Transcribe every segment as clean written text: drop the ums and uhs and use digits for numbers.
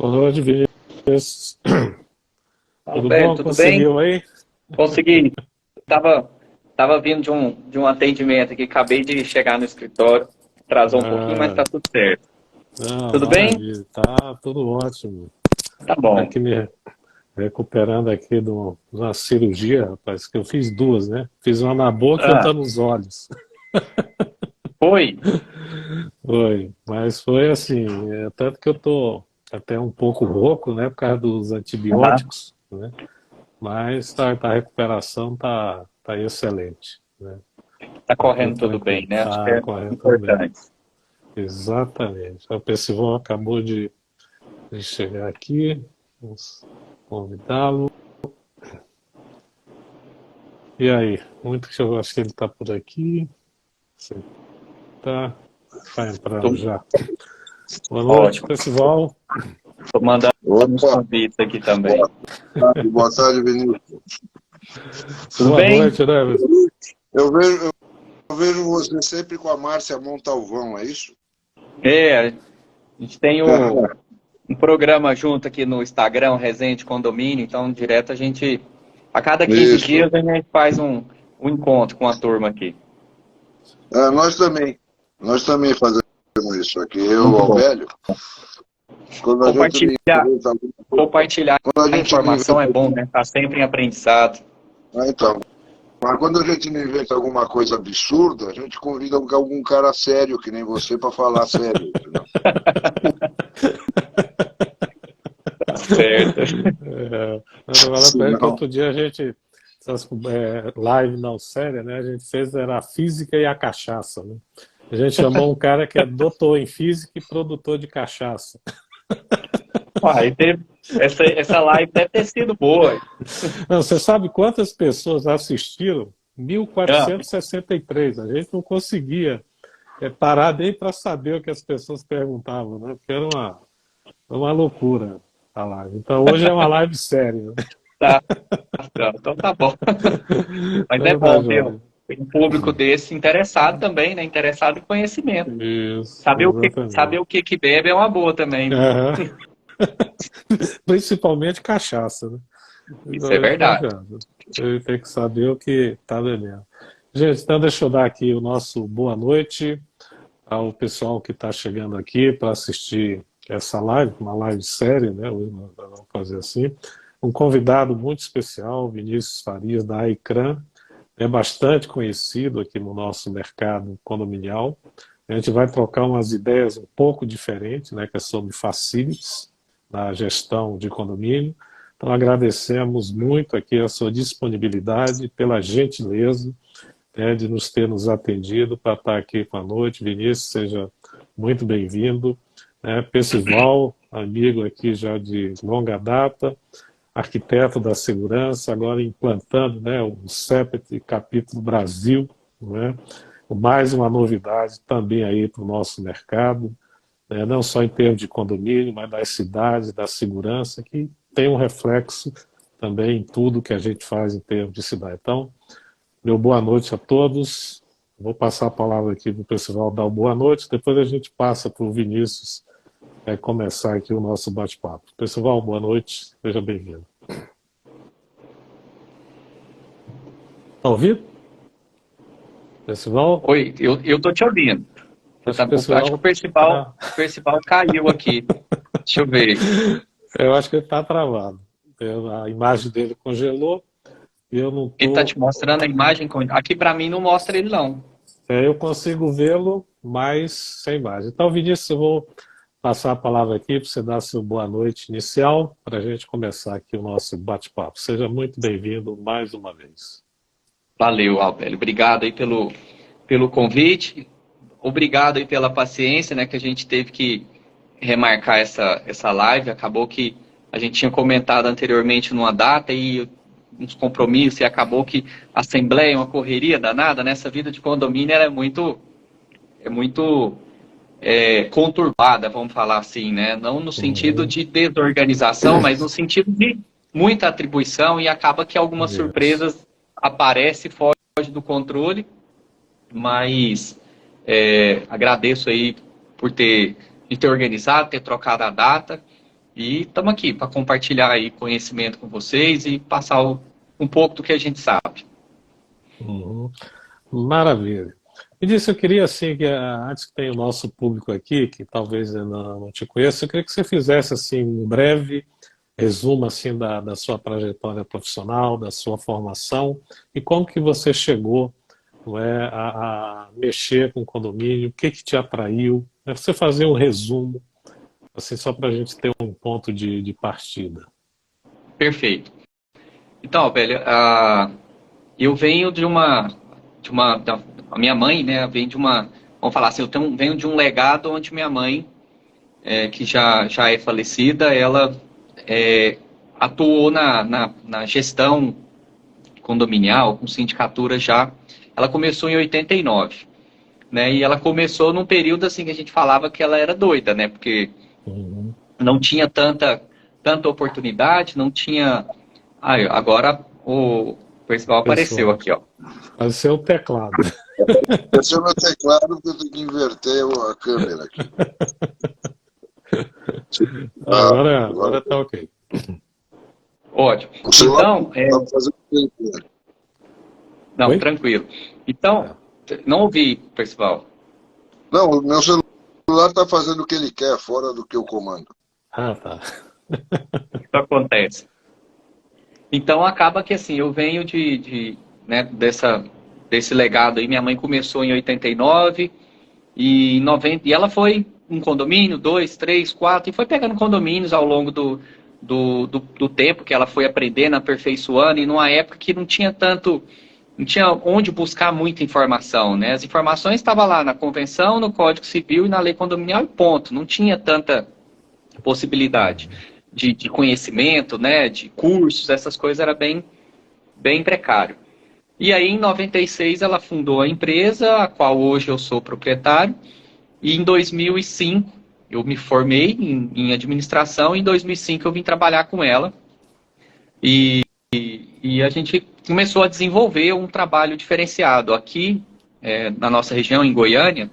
Boa noite, Vinícius. Tudo bom? Alberto, tudo bem? Conseguiu aí? Consegui. Tava, tava vindo de um atendimento aqui, acabei de chegar no escritório. Atrasou um pouquinho, mas Ah, tá tudo certo. não, Tudo bem? maravilha. Tá tudo ótimo. Tá Tá bom. aqui me recuperando aqui de uma cirurgia, rapaz, que eu fiz duas, né? Fiz uma na boca e Ah, outra nos olhos. foi? Foi, mas foi assim, tanto que eu tô até um pouco rouco, né, por causa dos Aham. antibióticos, né? Mas a recuperação tá excelente, né? Tá Tá tudo correndo tudo bem, tranquilo, né? Acho que tá é correndo tudo bem. importante. Exatamente. O Percival acabou de chegar aqui. Vamos convidá-lo. E aí? Muito que eu acho que ele está por aqui. Você tá, vai entrando Tudo já. Boa noite, ótimo. Percival. Tô mandando uns Opa, convites aqui também. boa boa tarde, Vinícius. Tudo Boa bem? noite, né? Eu vejo você sempre com a Márcia Montalvão, é isso? É, a gente tem um programa junto aqui no Instagram, Resende Condomínio, então direto a cada 15 Isso. dias a gente faz um encontro com a turma aqui. É, nós também fazemos isso aqui. Eu, Muito ao bom. velho, quando a gente não Compartilhar, inventa alguma coisa, compartilhar quando a a gente não informação inventa, é bom, né? Tá sempre em aprendizado. então, mas quando a gente não inventa alguma coisa absurda, a gente convida algum cara sério, que nem você, para falar sério, entendeu? Tá certo. Não vale a pena que Senão, outro dia a gente, essas live não séria, né? A gente fez era a física e a cachaça, né? A gente chamou um cara que é doutor em física e produtor de cachaça. Essa live deve ter sido boa. Não, você sabe quantas pessoas assistiram? Ah, 1463. A gente não conseguia parar nem para saber o que as pessoas perguntavam, né? Porque era uma loucura a live. Então hoje é uma live séria, né? tá, então tá bom. Mas é Então tá bom ter um jóia. público desse interessado também, né? Interessado em conhecimento. Isso, Saber exatamente. o que que bebe é uma boa também, viu? Aham. Principalmente cachaça, né? Isso é Principalmente verdade. cachaça. Ele tem que saber o que está bebendo. Gente, então deixa eu dar aqui o nosso boa noite ao pessoal que está chegando aqui para assistir essa live, uma live séria, né? Hoje nós vamos fazer assim. Um convidado muito especial, Vinícius Farias, da AICRAN, é bastante conhecido aqui no nosso mercado condominial. A gente vai trocar umas ideias um pouco diferentes, né, que é sobre facilities na gestão de condomínio. Então agradecemos muito aqui a sua disponibilidade, pela gentileza, né, de nos atendido para estar aqui com a noite. Vinícius, seja muito bem-vindo. Né? Percival, amigo aqui já de longa data, arquiteto da segurança, agora implantando, né, o CEPET Capítulo Brasil, né, mais uma novidade também aí para o nosso mercado, né, não só em termos de condomínio, mas das cidades, da segurança, que tem um reflexo também em tudo que a gente faz em termos de cidade. Então, meu boa noite a todos. Vou passar a palavra aqui para o pessoal dar uma boa noite, depois a gente passa para o Vinícius começar aqui o nosso bate-papo. Pessoal, boa noite, seja bem-vindo. Está ouvindo? Pessoal? Oi, eu tô te ouvindo. Acho que o Acho que pessoal tá. o Percival caiu aqui. Deixa eu ver. Eu acho que ele está travado. A imagem dele congelou e eu não Ele tá tô. te mostrando a imagem. Aqui pra mim não mostra ele, não. Eu consigo vê-lo, mas sem imagem. Então, Vinícius, eu vou passar a palavra aqui para você dar seu boa noite inicial para a gente começar aqui o nosso bate-papo. Seja muito bem-vindo mais uma vez. Valeu, Albélio. Obrigado aí pelo convite. Obrigado aí pela paciência, né? Que a gente teve que remarcar essa live. Acabou que a gente tinha comentado anteriormente numa data e uns compromissos, e acabou que a assembleia é uma correria danada, né? Essa vida de condomínio ela é muito conturbada, vamos falar assim, né? Não no sentido Uhum. de desorganização, mas no sentido de muita atribuição e acaba que algumas Isso. surpresas aparecem fora do controle, mas agradeço aí por de ter organizado, ter trocado a data E estamos aqui para compartilhar aí conhecimento com vocês e passar um pouco do que a gente sabe. Uhum. Maravilha. E disso eu queria, assim, antes que tenha o nosso público aqui, que talvez eu não te conheça, eu queria que você fizesse, assim, um breve resumo, assim, da sua trajetória profissional, da sua formação, e como que você chegou, não é, a mexer com condomínio, o que que te atraiu, né? Você fazer um resumo, assim, só para a gente ter um ponto de partida. Perfeito. Então, velho, eu venho a minha mãe, né, vem de uma, vamos falar assim, venho de um legado onde minha mãe, que já é falecida, ela atuou na gestão condominial, com sindicatura já. Ela começou em 89, né? E ela começou num período assim que a gente falava que ela era doida, né? Porque Uhum. não tinha tanta oportunidade, não tinha. Agora o Percival apareceu Pessoal, aqui, ó. faz seu teclado. Esse é o meu teclado, porque eu tenho que inverter a câmera aqui. Agora tá ok. Ótimo. O celular Então, está fazendo o que ele quer. não, Oi? tranquilo. Então, não ouvi, Percival. Não, o meu celular está fazendo o que ele quer, fora do que eu comando. Ah, tá. Isso acontece. Então acaba que assim, eu venho né, desse legado aí. Minha mãe começou em 89 e 90, e ela foi um condomínio, dois, três, quatro, e foi pegando condomínios ao longo do tempo que ela foi aprendendo, aperfeiçoando, e numa época que não tinha onde buscar muita informação, né? As informações estavam lá na convenção, no Código Civil e na lei condominial, e ponto. Não tinha tanta possibilidade de conhecimento, né, de cursos, essas coisas era bem precário. E aí, em 96, ela fundou a empresa, a qual hoje eu sou proprietário, e em 2005 eu me formei em administração, e em 2005 eu vim trabalhar com ela, e a gente começou a desenvolver um trabalho diferenciado. Aqui, na nossa região, em Goiânia,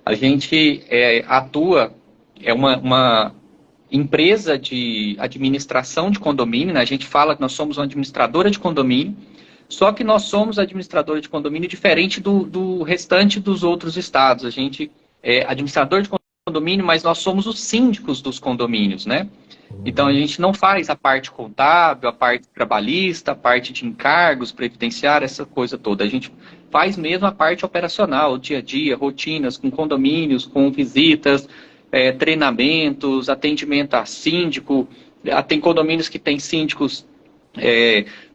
a gente atua, é uma empresa de administração de condomínio, né? A gente fala que nós somos uma administradora de condomínio, só que nós somos administradora de condomínio diferente do restante dos outros estados. A gente é administrador de condomínio, mas nós somos os síndicos dos condomínios, né? Então a gente não faz a parte contábil, a parte trabalhista, a parte de encargos, previdenciária, essa coisa toda. A gente faz mesmo a parte operacional, dia a dia, rotinas com condomínios, com visitas, treinamentos, atendimento a síndico. Tem condomínios que têm síndicos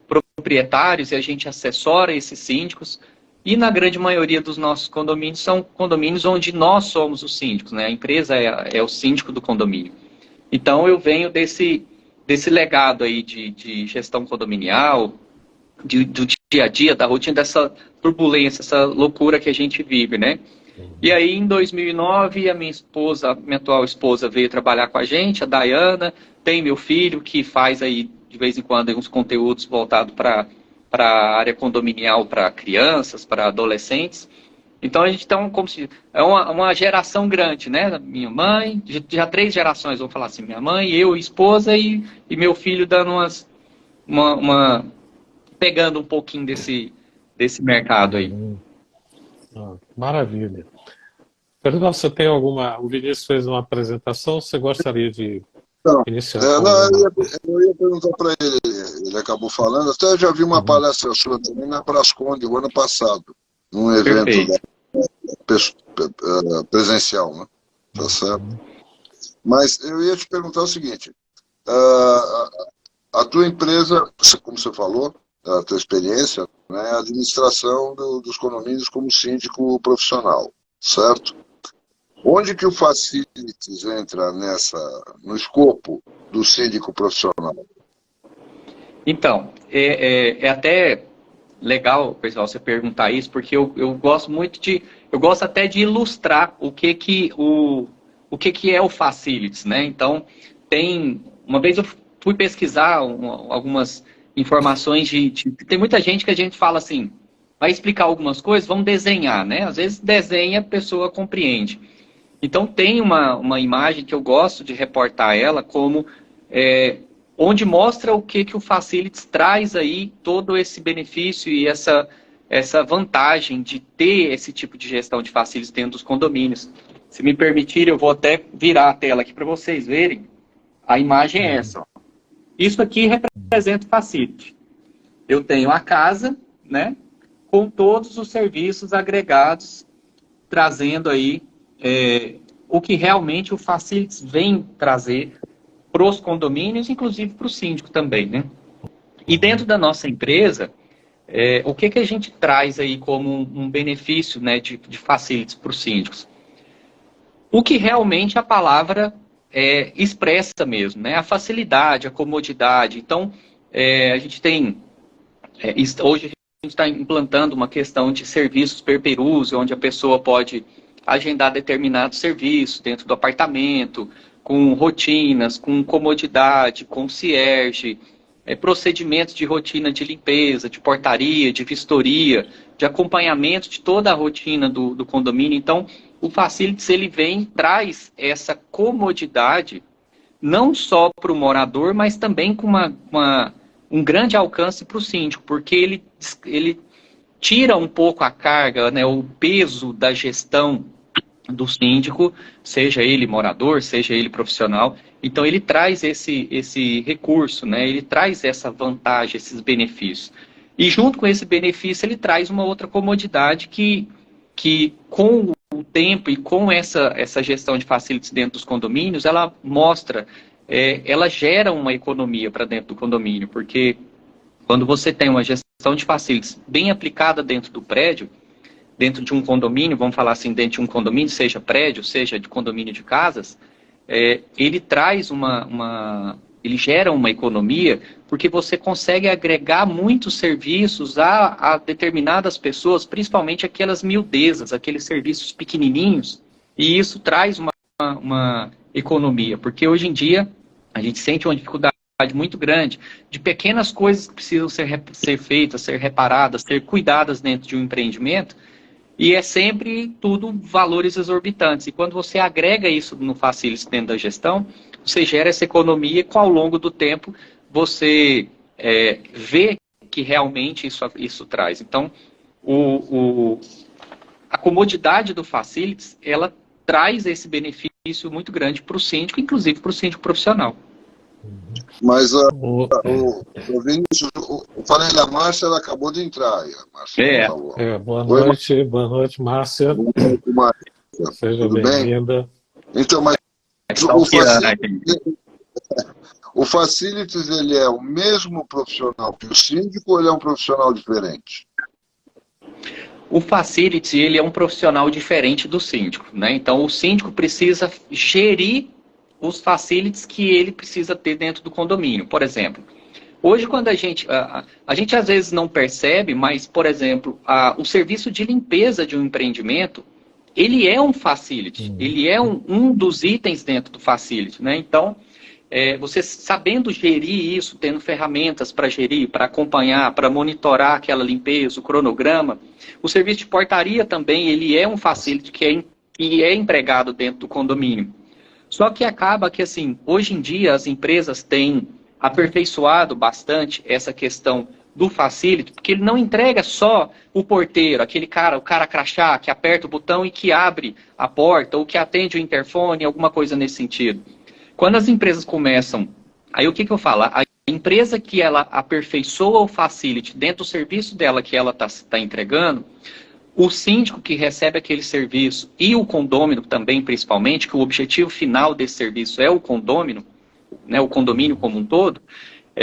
proprietários e a gente assessora esses síndicos. E na grande maioria dos nossos condomínios são condomínios onde nós somos os síndicos, né? A empresa é o síndico do condomínio. Então eu venho desse legado aí de gestão condominial, do dia a dia, da rotina, dessa turbulência, essa loucura que a gente vive, né? E aí, em 2009, minha atual esposa veio trabalhar com a gente, a Dayana, tem meu filho que faz aí, de vez em quando, uns conteúdos voltados para a área condominial, para crianças, para adolescentes. Então, a gente está como se... É uma geração grande, né? Minha mãe, já 3 gerações, vamos falar assim, minha mãe, eu, esposa e meu filho dando pegando um pouquinho desse mercado aí. Maravilha. Pergunta, você tem alguma... O Vinícius fez uma apresentação, você gostaria de Não, iniciar não, com alguma... eu ia perguntar para ele, ele acabou falando, até já vi uma palestra sua também na Brasconde, o ano passado, num evento presencial, né? Tá certo? Mas eu ia te perguntar o seguinte, a tua empresa, como você falou, a tua experiência, né, a administração dos condomínios como síndico profissional, certo? Onde que o Facilities entra no escopo do síndico profissional? Então, é até legal, pessoal, você perguntar isso, porque eu gosto muito eu gosto até de ilustrar o que é o Facilities, né? Então, uma vez eu fui pesquisar algumas informações tem muita gente que a gente fala assim, vai explicar algumas coisas, vamos desenhar, né? Às vezes desenha, a pessoa compreende. Então tem uma imagem que eu gosto de reportar ela como onde mostra o que o Facilities traz aí, todo esse benefício e essa vantagem de ter esse tipo de gestão de Facilities dentro dos condomínios. Se me permitirem, eu vou até virar a tela aqui para vocês verem. A imagem é essa. Ó. Isso aqui representa o Facility. Eu tenho a casa, né, com todos os serviços agregados, trazendo aí o que realmente o Facilities vem trazer para os condomínios, inclusive para o síndico também, né? E dentro da nossa empresa, o que a gente traz aí como um benefício, né, de Facilities para os síndicos? O que realmente a palavra expressa mesmo, né? A facilidade, a comodidade. Então, a gente tem... hoje a gente está implantando uma questão de serviços per peruse, onde a pessoa pode agendar determinados serviços dentro do apartamento, com rotinas, com comodidade, concierge, procedimentos de rotina de limpeza, de portaria, de vistoria, de acompanhamento de toda a rotina do condomínio. Então, o Facilities, ele traz essa comodidade, não só para o morador, mas também com um grande alcance para o síndico, porque ele tira um pouco a carga, né, o peso da gestão do síndico, seja ele morador, seja ele profissional. Então ele traz esse recurso, né? Ele traz essa vantagem, esses benefícios. E junto com esse benefício ele traz uma outra comodidade que com o tempo e com essa gestão de Facilities dentro dos condomínios, ela mostra, ela gera uma economia para dentro do condomínio, porque quando você tem uma gestão de Facilities bem aplicada dentro do prédio, dentro de um condomínio, vamos falar assim, dentro de um condomínio, seja prédio, seja de condomínio de casas, ele traz ele gera uma economia, porque você consegue agregar muitos serviços a determinadas pessoas, principalmente aquelas miudezas, aqueles serviços pequenininhos, e isso traz uma economia, porque hoje em dia a gente sente uma dificuldade muito grande de pequenas coisas que precisam ser feitas, ser reparadas, ser cuidadas dentro de um empreendimento. E é sempre tudo valores exorbitantes. E quando você agrega isso no Facilities dentro da gestão, você gera essa economia que ao longo do tempo você vê que realmente isso traz. Então, a comodidade do Facilities, ela traz esse benefício muito grande para o síndico, inclusive para o síndico profissional. Mas o Vinícius, eu falei da Márcia, ela acabou de entrar aí. Márcia, por favor. Boa noite, Márcia. Boa noite, Márcia. Seja bem-vinda. Então, mas o Facilities, ele é o mesmo profissional que o síndico ou ele é um profissional diferente? O Facilities, ele é um profissional diferente do síndico, né? Então, o síndico precisa gerir os Facilities que ele precisa ter dentro do condomínio. Por exemplo, hoje quando a gente às vezes não percebe, mas, por exemplo, o serviço de limpeza de um empreendimento, ele é um Facility, ele é um dos itens dentro do Facility, né? Então, você sabendo gerir isso, tendo ferramentas para gerir, para acompanhar, para monitorar aquela limpeza, o cronograma, o serviço de portaria também, ele é um Facility que é empregado dentro do condomínio. Só que acaba que, assim, hoje em dia as empresas têm aperfeiçoado bastante essa questão do Facility, porque ele não entrega só o porteiro, o cara crachá, que aperta o botão e que abre a porta, ou que atende o interfone, alguma coisa nesse sentido. Quando as empresas começam, aí o que eu falo? A empresa que ela aperfeiçoa o Facility dentro do serviço dela que ela está entregando, o síndico que recebe aquele serviço e o condômino também, principalmente, que o objetivo final desse serviço é o condômino, né, o condomínio como um todo,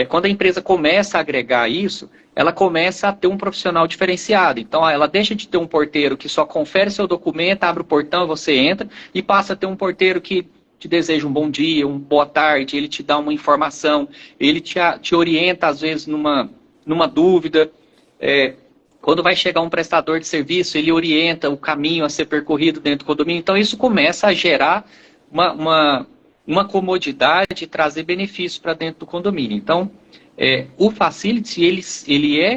quando a empresa começa a agregar isso, ela começa a ter um profissional diferenciado. Então, ela deixa de ter um porteiro que só confere seu documento, abre o portão, você entra, e passa a ter um porteiro que te deseja um bom dia, uma boa tarde, ele te dá uma informação, ele te orienta, às vezes, numa dúvida. Quando vai chegar um prestador de serviço, ele orienta o caminho a ser percorrido dentro do condomínio. Então, isso começa a gerar uma comodidade e trazer benefícios para dentro do condomínio. Então, O Facility,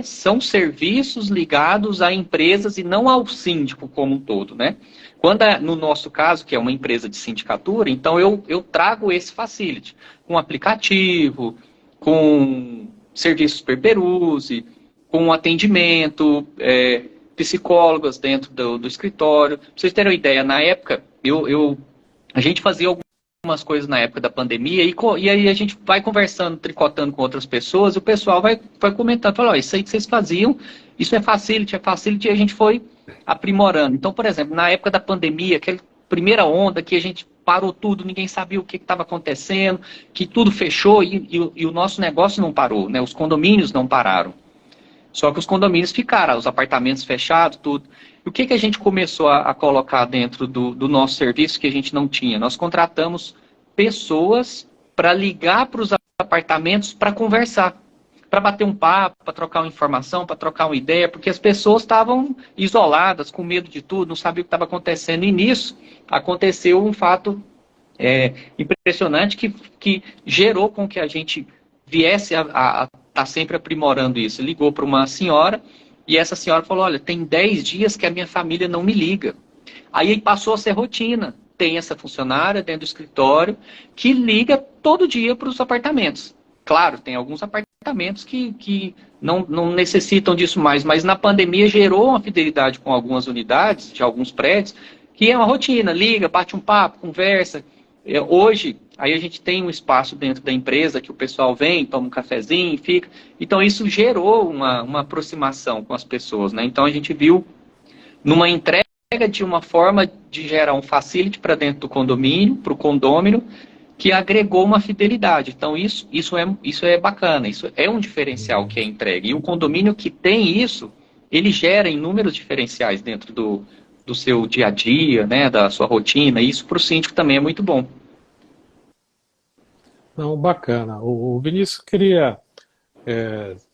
são serviços ligados a empresas e não ao síndico como um todo, né? Quando, no nosso caso, que é uma empresa de sindicatura, então eu trago esse Facility com aplicativo, com serviços per peruse, com atendimento, psicólogas dentro do escritório. Pra vocês terem uma ideia, na época, a gente fazia algumas coisas na época da pandemia e aí a gente vai conversando, tricotando com outras pessoas e o pessoal vai comentando, fala, isso aí que vocês faziam, isso é Facility, e a gente foi aprimorando. Então, por exemplo, na época da pandemia, aquela primeira onda que a gente parou tudo, ninguém sabia o que estava acontecendo, que tudo fechou e o nosso negócio não parou, né? Os condomínios não pararam. Só que os condomínios ficaram, os apartamentos fechados, tudo. E o que a gente começou a colocar dentro do nosso serviço que a gente não tinha? Nós contratamos pessoas para ligar para os apartamentos para conversar, para bater um papo, para trocar uma informação, para trocar uma ideia, porque as pessoas estavam isoladas, com medo de tudo, não sabiam o que estava acontecendo. E nisso aconteceu um fato impressionante que gerou com que a gente viesse a estar sempre aprimorando isso. Ligou para uma senhora e essa senhora falou, olha, tem 10 dias que a minha família não me liga. Aí passou a ser rotina. Tem essa funcionária dentro do escritório que liga todo dia para os apartamentos. Claro, tem alguns apartamentos que não necessitam disso mais, mas na pandemia gerou uma fidelidade com algumas unidades, de alguns prédios, que é uma rotina, liga, bate um papo, conversa. Hoje, aí a gente tem um espaço dentro da empresa que o pessoal vem, toma um cafezinho, fica. Então isso gerou uma aproximação com as pessoas, né? Então a gente viu numa entrega de uma forma de gerar um facility para dentro do condomínio, para o condômino, que agregou uma fidelidade. Então isso é bacana, isso é um diferencial que é entregue. E o condomínio que tem isso, ele gera inúmeros diferenciais dentro do seu dia a dia, né, da sua rotina. E isso para o síndico também é muito bom. Não, bacana. O Vinícius queria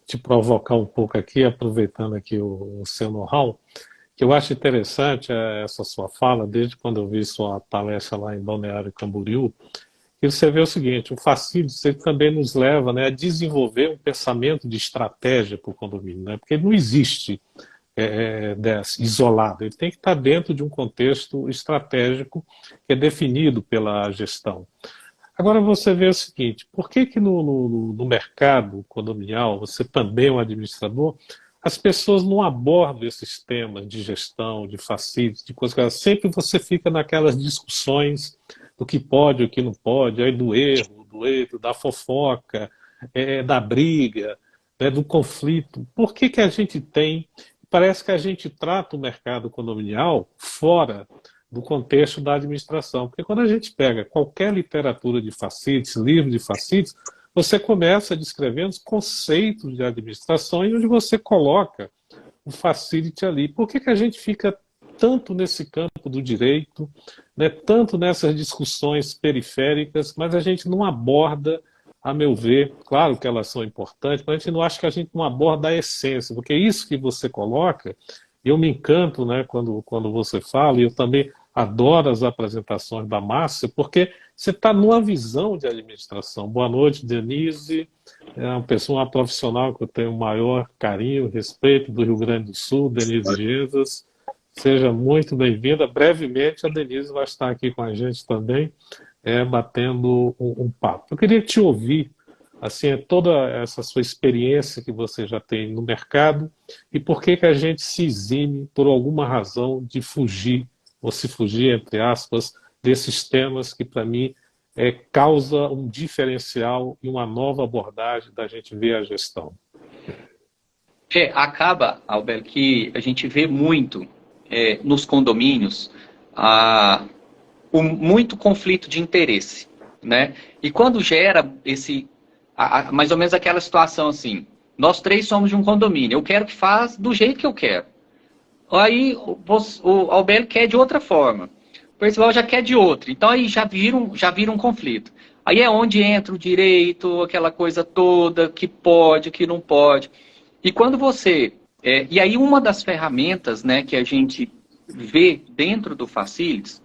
te provocar um pouco aqui, aproveitando aqui o seu know-how, que eu acho interessante essa sua fala, desde quando eu vi sua palestra lá em Balneário Camboriú, que você vê o seguinte, o Facility também nos leva, né, a desenvolver um pensamento de estratégia para o condomínio, né, porque ele não existe isolado, ele tem que estar dentro de um contexto estratégico que é definido pela gestão. Agora você vê o seguinte, por que no mercado condominial, você também é um administrador, as pessoas não abordam esses temas de gestão, de facilities, de coisas, sempre você fica naquelas discussões do que pode, o que não pode, aí do erro, da fofoca, da briga, né, do conflito. Por que a gente tem, parece que a gente trata o mercado condominial fora do contexto da administração, porque quando a gente pega qualquer literatura de facilities, livro de facilities, você começa descrevendo os conceitos de administração e onde você coloca o facility ali. Por que a gente fica tanto nesse campo do direito, né, tanto nessas discussões periféricas, mas a gente não aborda, a meu ver, claro que elas são importantes, mas a gente não acha que a gente não aborda a essência, porque é isso que você coloca, eu me encanto, né, quando você fala, e eu também adoro as apresentações da Márcia, porque você está numa visão de administração. Boa noite, Denise, é uma profissional que eu tenho o maior carinho, respeito do Rio Grande do Sul, Denise Gesas. Seja muito bem-vinda. Brevemente a Denise vai estar aqui com a gente também, batendo um papo. Eu queria te ouvir, assim, toda essa sua experiência que você já tem no mercado e por que a gente se exime, por alguma razão, de fugir, ou se fugir, entre aspas, desses temas que, para mim, causa um diferencial e uma nova abordagem da gente ver a gestão. Acaba, Alberto, que a gente vê muito nos condomínios muito conflito de interesse, né? E quando gera mais ou menos aquela situação assim, nós três somos de um condomínio, eu quero que faça do jeito que eu quero. Aí o Alberto quer de outra forma, o Percival já quer de outra, então aí já vira um conflito. Aí é onde entra o direito, aquela coisa toda, que pode, que não pode. E quando você... e aí uma das ferramentas, né, que a gente vê dentro do Facilities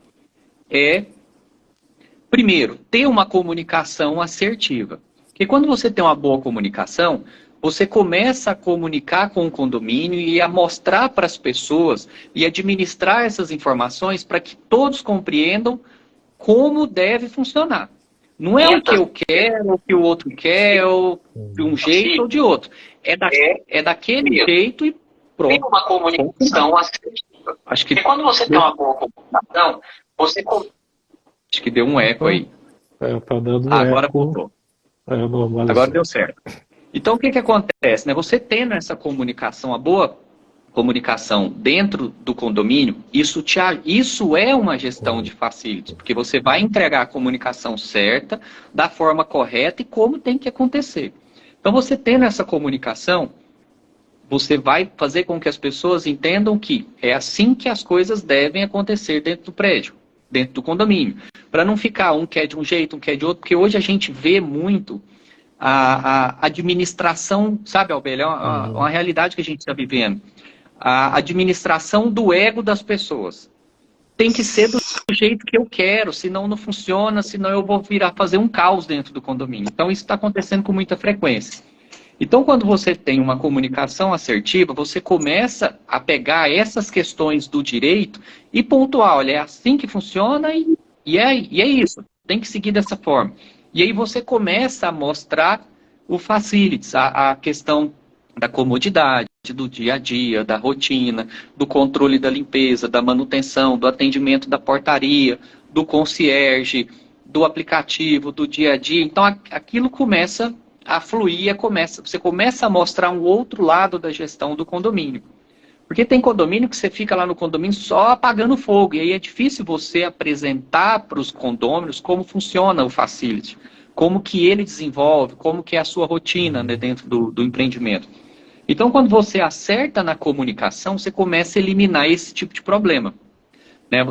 primeiro, ter uma comunicação assertiva. Porque quando você tem uma boa comunicação, você começa a comunicar com o condomínio e a mostrar para as pessoas e administrar essas informações para que todos compreendam como deve funcionar. Não é o que eu quero, o que o outro quer, ou de um jeito ou de outro. É daquele jeito e pronto. Tem uma comunicação assertiva. Acho que quando você tem uma boa comunicação, você... Acho que deu um eco aí. Tá dando um Agora eco. voltou. Normalizou. Agora deu certo. Então, o que acontece? Né? Você tendo essa comunicação, a boa comunicação dentro do condomínio, isso é uma gestão de facilities, porque você vai entregar a comunicação certa, da forma correta e como tem que acontecer. Então, você tendo essa comunicação, você vai fazer com que as pessoas entendam que é assim que as coisas devem acontecer dentro do prédio, dentro do condomínio. Para não ficar um quer de um jeito, um quer de outro, porque hoje a gente vê muito a administração, sabe, Albélio, é uma realidade que a gente está vivendo. A administração do ego das pessoas. Tem que ser do jeito que eu quero, senão não funciona, senão eu vou virar fazer um caos dentro do condomínio. Então isso está acontecendo com muita frequência. Então quando você tem uma comunicação assertiva, você começa a pegar essas questões do direito e pontuar, olha, é assim que funciona e é isso, tem que seguir dessa forma. E aí você começa a mostrar o facilities, a questão da comodidade, do dia a dia, da rotina, do controle da limpeza, da manutenção, do atendimento da portaria, do concierge, do aplicativo, do dia a dia. Então aquilo começa a fluir, você começa a mostrar um outro lado da gestão do condomínio. Porque tem condomínio que você fica lá no condomínio só apagando fogo, e aí é difícil você apresentar para os condôminos como funciona o facility, como que ele desenvolve, como que é a sua rotina, né, dentro do empreendimento. Então, quando você acerta na comunicação, você começa a eliminar esse tipo de problema, né?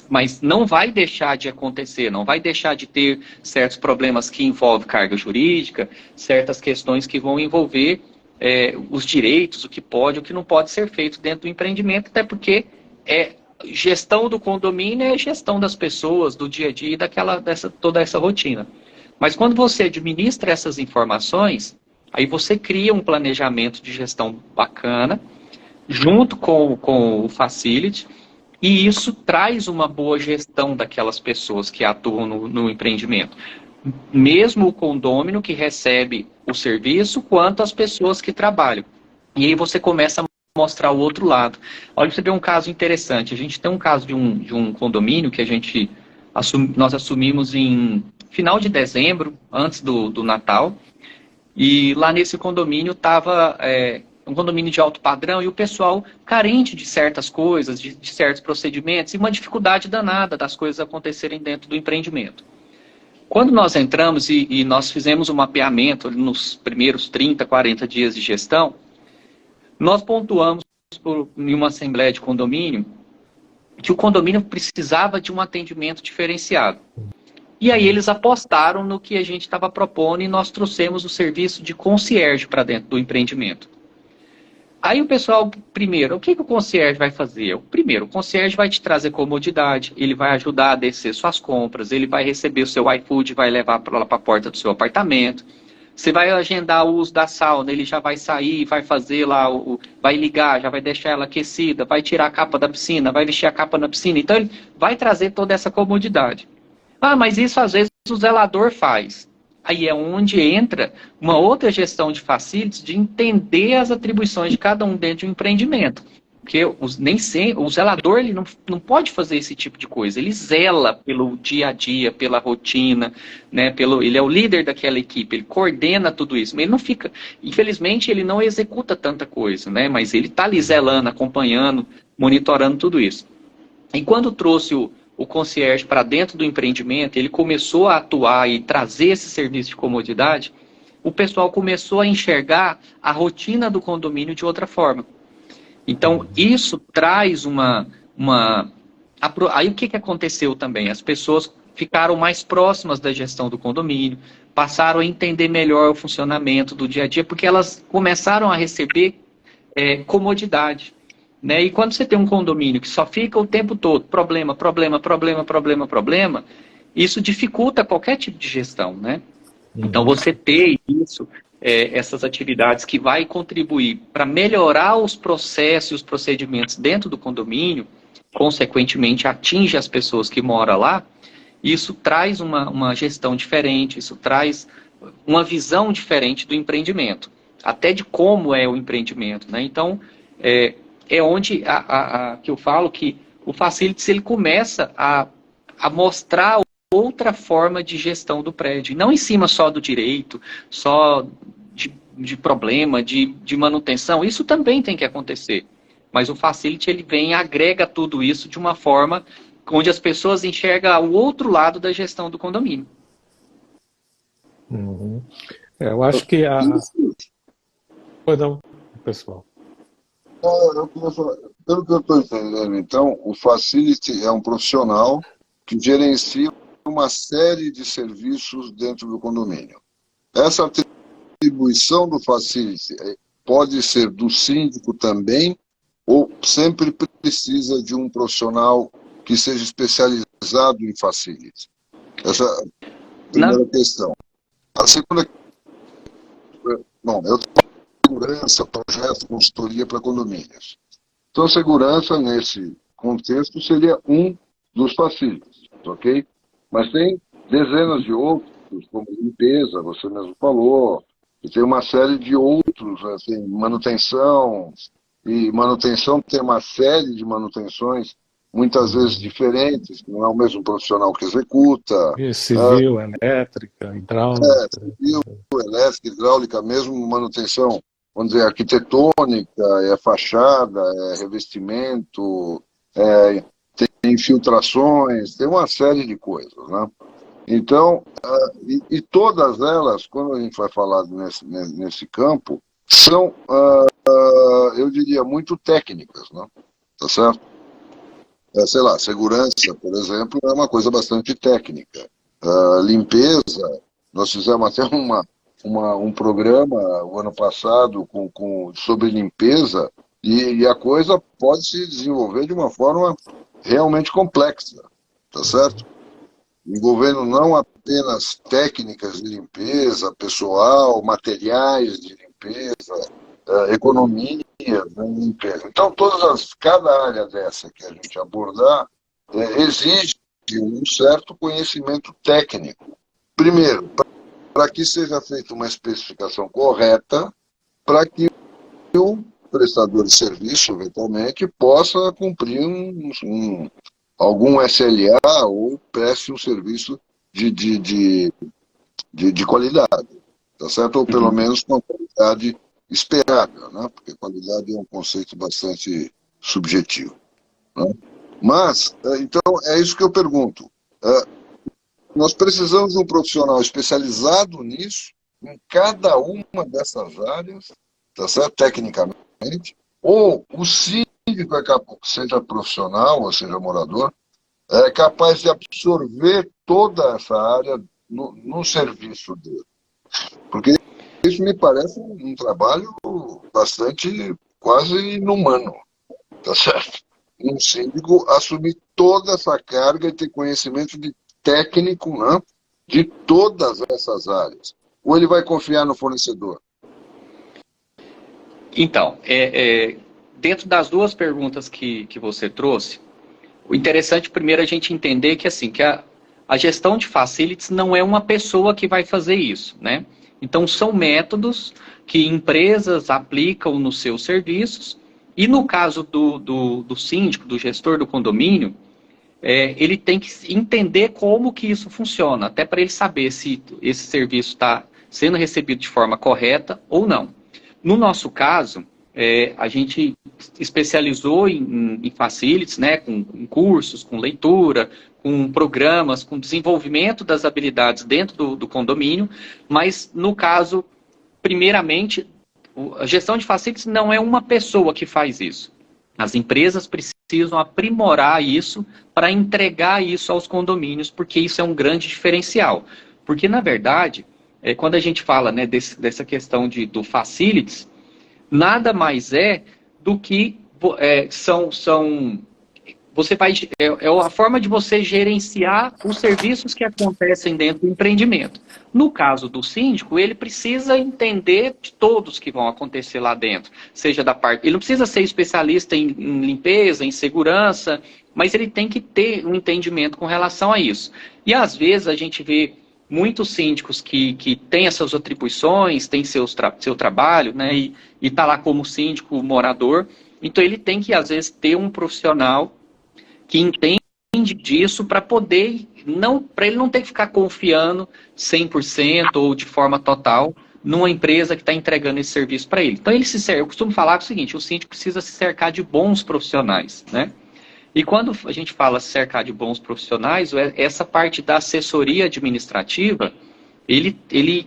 Mas não vai deixar de acontecer, não vai deixar de ter certos problemas que envolvem carga jurídica, certas questões que vão envolver os direitos, o que pode, o que não pode ser feito dentro do empreendimento, até porque gestão do condomínio é gestão das pessoas, do dia a dia, toda essa rotina. Mas quando você administra essas informações, aí você cria um planejamento de gestão bacana, junto com o facility, e isso traz uma boa gestão daquelas pessoas que atuam no empreendimento. Mesmo o condômino que recebe o serviço, quanto as pessoas que trabalham. E aí você começa a mostrar o outro lado. Olha, você vê um caso interessante. A gente tem um caso de um condomínio que nós assumimos em final de dezembro, antes do Natal. E lá nesse condomínio estava um condomínio de alto padrão e o pessoal carente de certas coisas, de certos procedimentos, e uma dificuldade danada das coisas acontecerem dentro do empreendimento. Quando nós entramos e nós fizemos um mapeamento nos primeiros 30, 40 dias de gestão, nós pontuamos em uma assembleia de condomínio que o condomínio precisava de um atendimento diferenciado. E aí eles apostaram no que a gente estava propondo e nós trouxemos o serviço de concierge para dentro do empreendimento. Aí o pessoal, primeiro, o que o concierge vai fazer? Primeiro, o concierge vai te trazer comodidade, ele vai ajudar a descer suas compras, ele vai receber o seu iFood, vai levar para a porta do seu apartamento. Você vai agendar o uso da sauna, ele já vai sair, vai fazer lá, vai ligar, já vai deixar ela aquecida, vai tirar a capa da piscina, vai vestir a capa na piscina. Então ele vai trazer toda essa comodidade. Ah, mas isso às vezes o zelador faz. Aí é onde entra uma outra gestão de facilities, de entender as atribuições de cada um dentro de um empreendimento. Porque nem sempre, o zelador ele não pode fazer esse tipo de coisa. Ele zela pelo dia a dia, pela rotina, né? Ele é o líder daquela equipe, ele coordena tudo isso. Mas ele não fica, infelizmente, ele não executa tanta coisa, né? Mas ele está ali zelando, acompanhando, monitorando tudo isso. E quando trouxe o concierge para dentro do empreendimento, ele começou a atuar e trazer esse serviço de comodidade, o pessoal começou a enxergar a rotina do condomínio de outra forma. Então, isso traz Aí o que aconteceu também? As pessoas ficaram mais próximas da gestão do condomínio, passaram a entender melhor o funcionamento do dia a dia, porque elas começaram a receber comodidade. Né? E quando você tem um condomínio que só fica o tempo todo problema, isso dificulta qualquer tipo de gestão, né? Então, você ter isso, essas atividades que vai contribuir para melhorar os processos e os procedimentos dentro do condomínio, consequentemente atinge as pessoas que moram lá, isso traz uma gestão diferente, isso traz uma visão diferente do empreendimento, até de como é o empreendimento, né? Então, é onde que eu falo que o Facilities ele começa a mostrar outra forma de gestão do prédio, não em cima só do direito, só de problema, de manutenção, isso também tem que acontecer. Mas o Facility ele vem e agrega tudo isso de uma forma onde as pessoas enxergam o outro lado da gestão do condomínio. Uhum. Eu acho que Pois não, pessoal. Eu queria falar, pelo que eu estou entendendo, então, o Facility é um profissional que gerencia uma série de serviços dentro do condomínio. Essa atribuição do Facility pode ser do síndico também, ou sempre precisa de um profissional que seja especializado em Facility? Essa é a primeira questão. A segunda, bom, eu tenho segurança, projeto, consultoria para condomínios. Então, segurança, nesse contexto, seria um dos Facilities, ok? Mas tem dezenas de outros, como limpeza, você mesmo falou, e tem uma série de outros, assim, manutenção, e manutenção tem uma série de manutenções, muitas vezes diferentes, não é o mesmo profissional que executa. Civil, elétrica, hidráulica. Civil, elétrica, hidráulica, mesmo manutenção, vamos dizer, arquitetônica, fachada, revestimento, tem infiltrações, tem uma série de coisas, né? Então, e todas elas, quando a gente vai falar nesse campo, são, eu diria, muito técnicas, né? Tá certo? Sei lá, segurança, por exemplo, é uma coisa bastante técnica. Limpeza, nós fizemos até um programa o ano passado sobre limpeza, e a coisa pode se desenvolver de uma forma realmente complexa, tá certo? Envolvendo não apenas técnicas de limpeza, pessoal, materiais de limpeza, economia de limpeza. Então, cada área dessa que a gente abordar exige um certo conhecimento técnico. Primeiro, para que seja feita uma especificação correta, para que o prestador de serviço, eventualmente, possa cumprir algum SLA ou preste um serviço de qualidade, tá certo? Ou pelo menos com a qualidade esperada, né? Porque qualidade é um conceito bastante subjetivo, né? Mas, então, é isso que eu pergunto. Nós precisamos de um profissional especializado nisso, em cada uma dessas áreas, tá certo? Tecnicamente, ou o síndico seja profissional, ou seja morador, é capaz de absorver toda essa área no serviço dele. Porque isso me parece um trabalho bastante quase inumano, tá certo? Um síndico assumir toda essa carga e ter conhecimento técnico, né, de todas essas áreas. Ou ele vai confiar no fornecedor? Então, dentro das duas perguntas que você trouxe, o interessante primeiro a gente entender que, assim, que a gestão de facilities não é uma pessoa que vai fazer isso, né? Então, são métodos que empresas aplicam nos seus serviços e no caso do síndico, do gestor do condomínio, ele tem que entender como que isso funciona, até para ele saber se esse serviço está sendo recebido de forma correta ou não. No nosso caso, a gente especializou em facilities, né, com cursos, com leitura, com programas, com desenvolvimento das habilidades dentro do condomínio, mas no caso, primeiramente, a gestão de facilities não é uma pessoa que faz isso. As empresas precisam aprimorar isso para entregar isso aos condomínios, porque isso é um grande diferencial. Porque, na verdade, quando a gente fala, né, dessa questão do facilities, nada mais do que são você vai, é a forma de você gerenciar os serviços que acontecem dentro do empreendimento. No caso do síndico, ele precisa entender de todos que vão acontecer lá dentro, seja da parte, ele não precisa ser especialista em limpeza, em segurança, mas ele tem que ter um entendimento com relação a isso. E às vezes a gente vê muitos síndicos que têm as suas atribuições, têm seu trabalho, né, e está lá como síndico morador, então ele tem que às vezes ter um profissional que entende disso para poder, para ele não ter que ficar confiando 100% ou de forma total numa empresa que está entregando esse serviço para ele. Então eu costumo falar o seguinte, o síndico precisa se cercar de bons profissionais, né? E quando a gente fala se cercar de bons profissionais, essa parte da assessoria administrativa,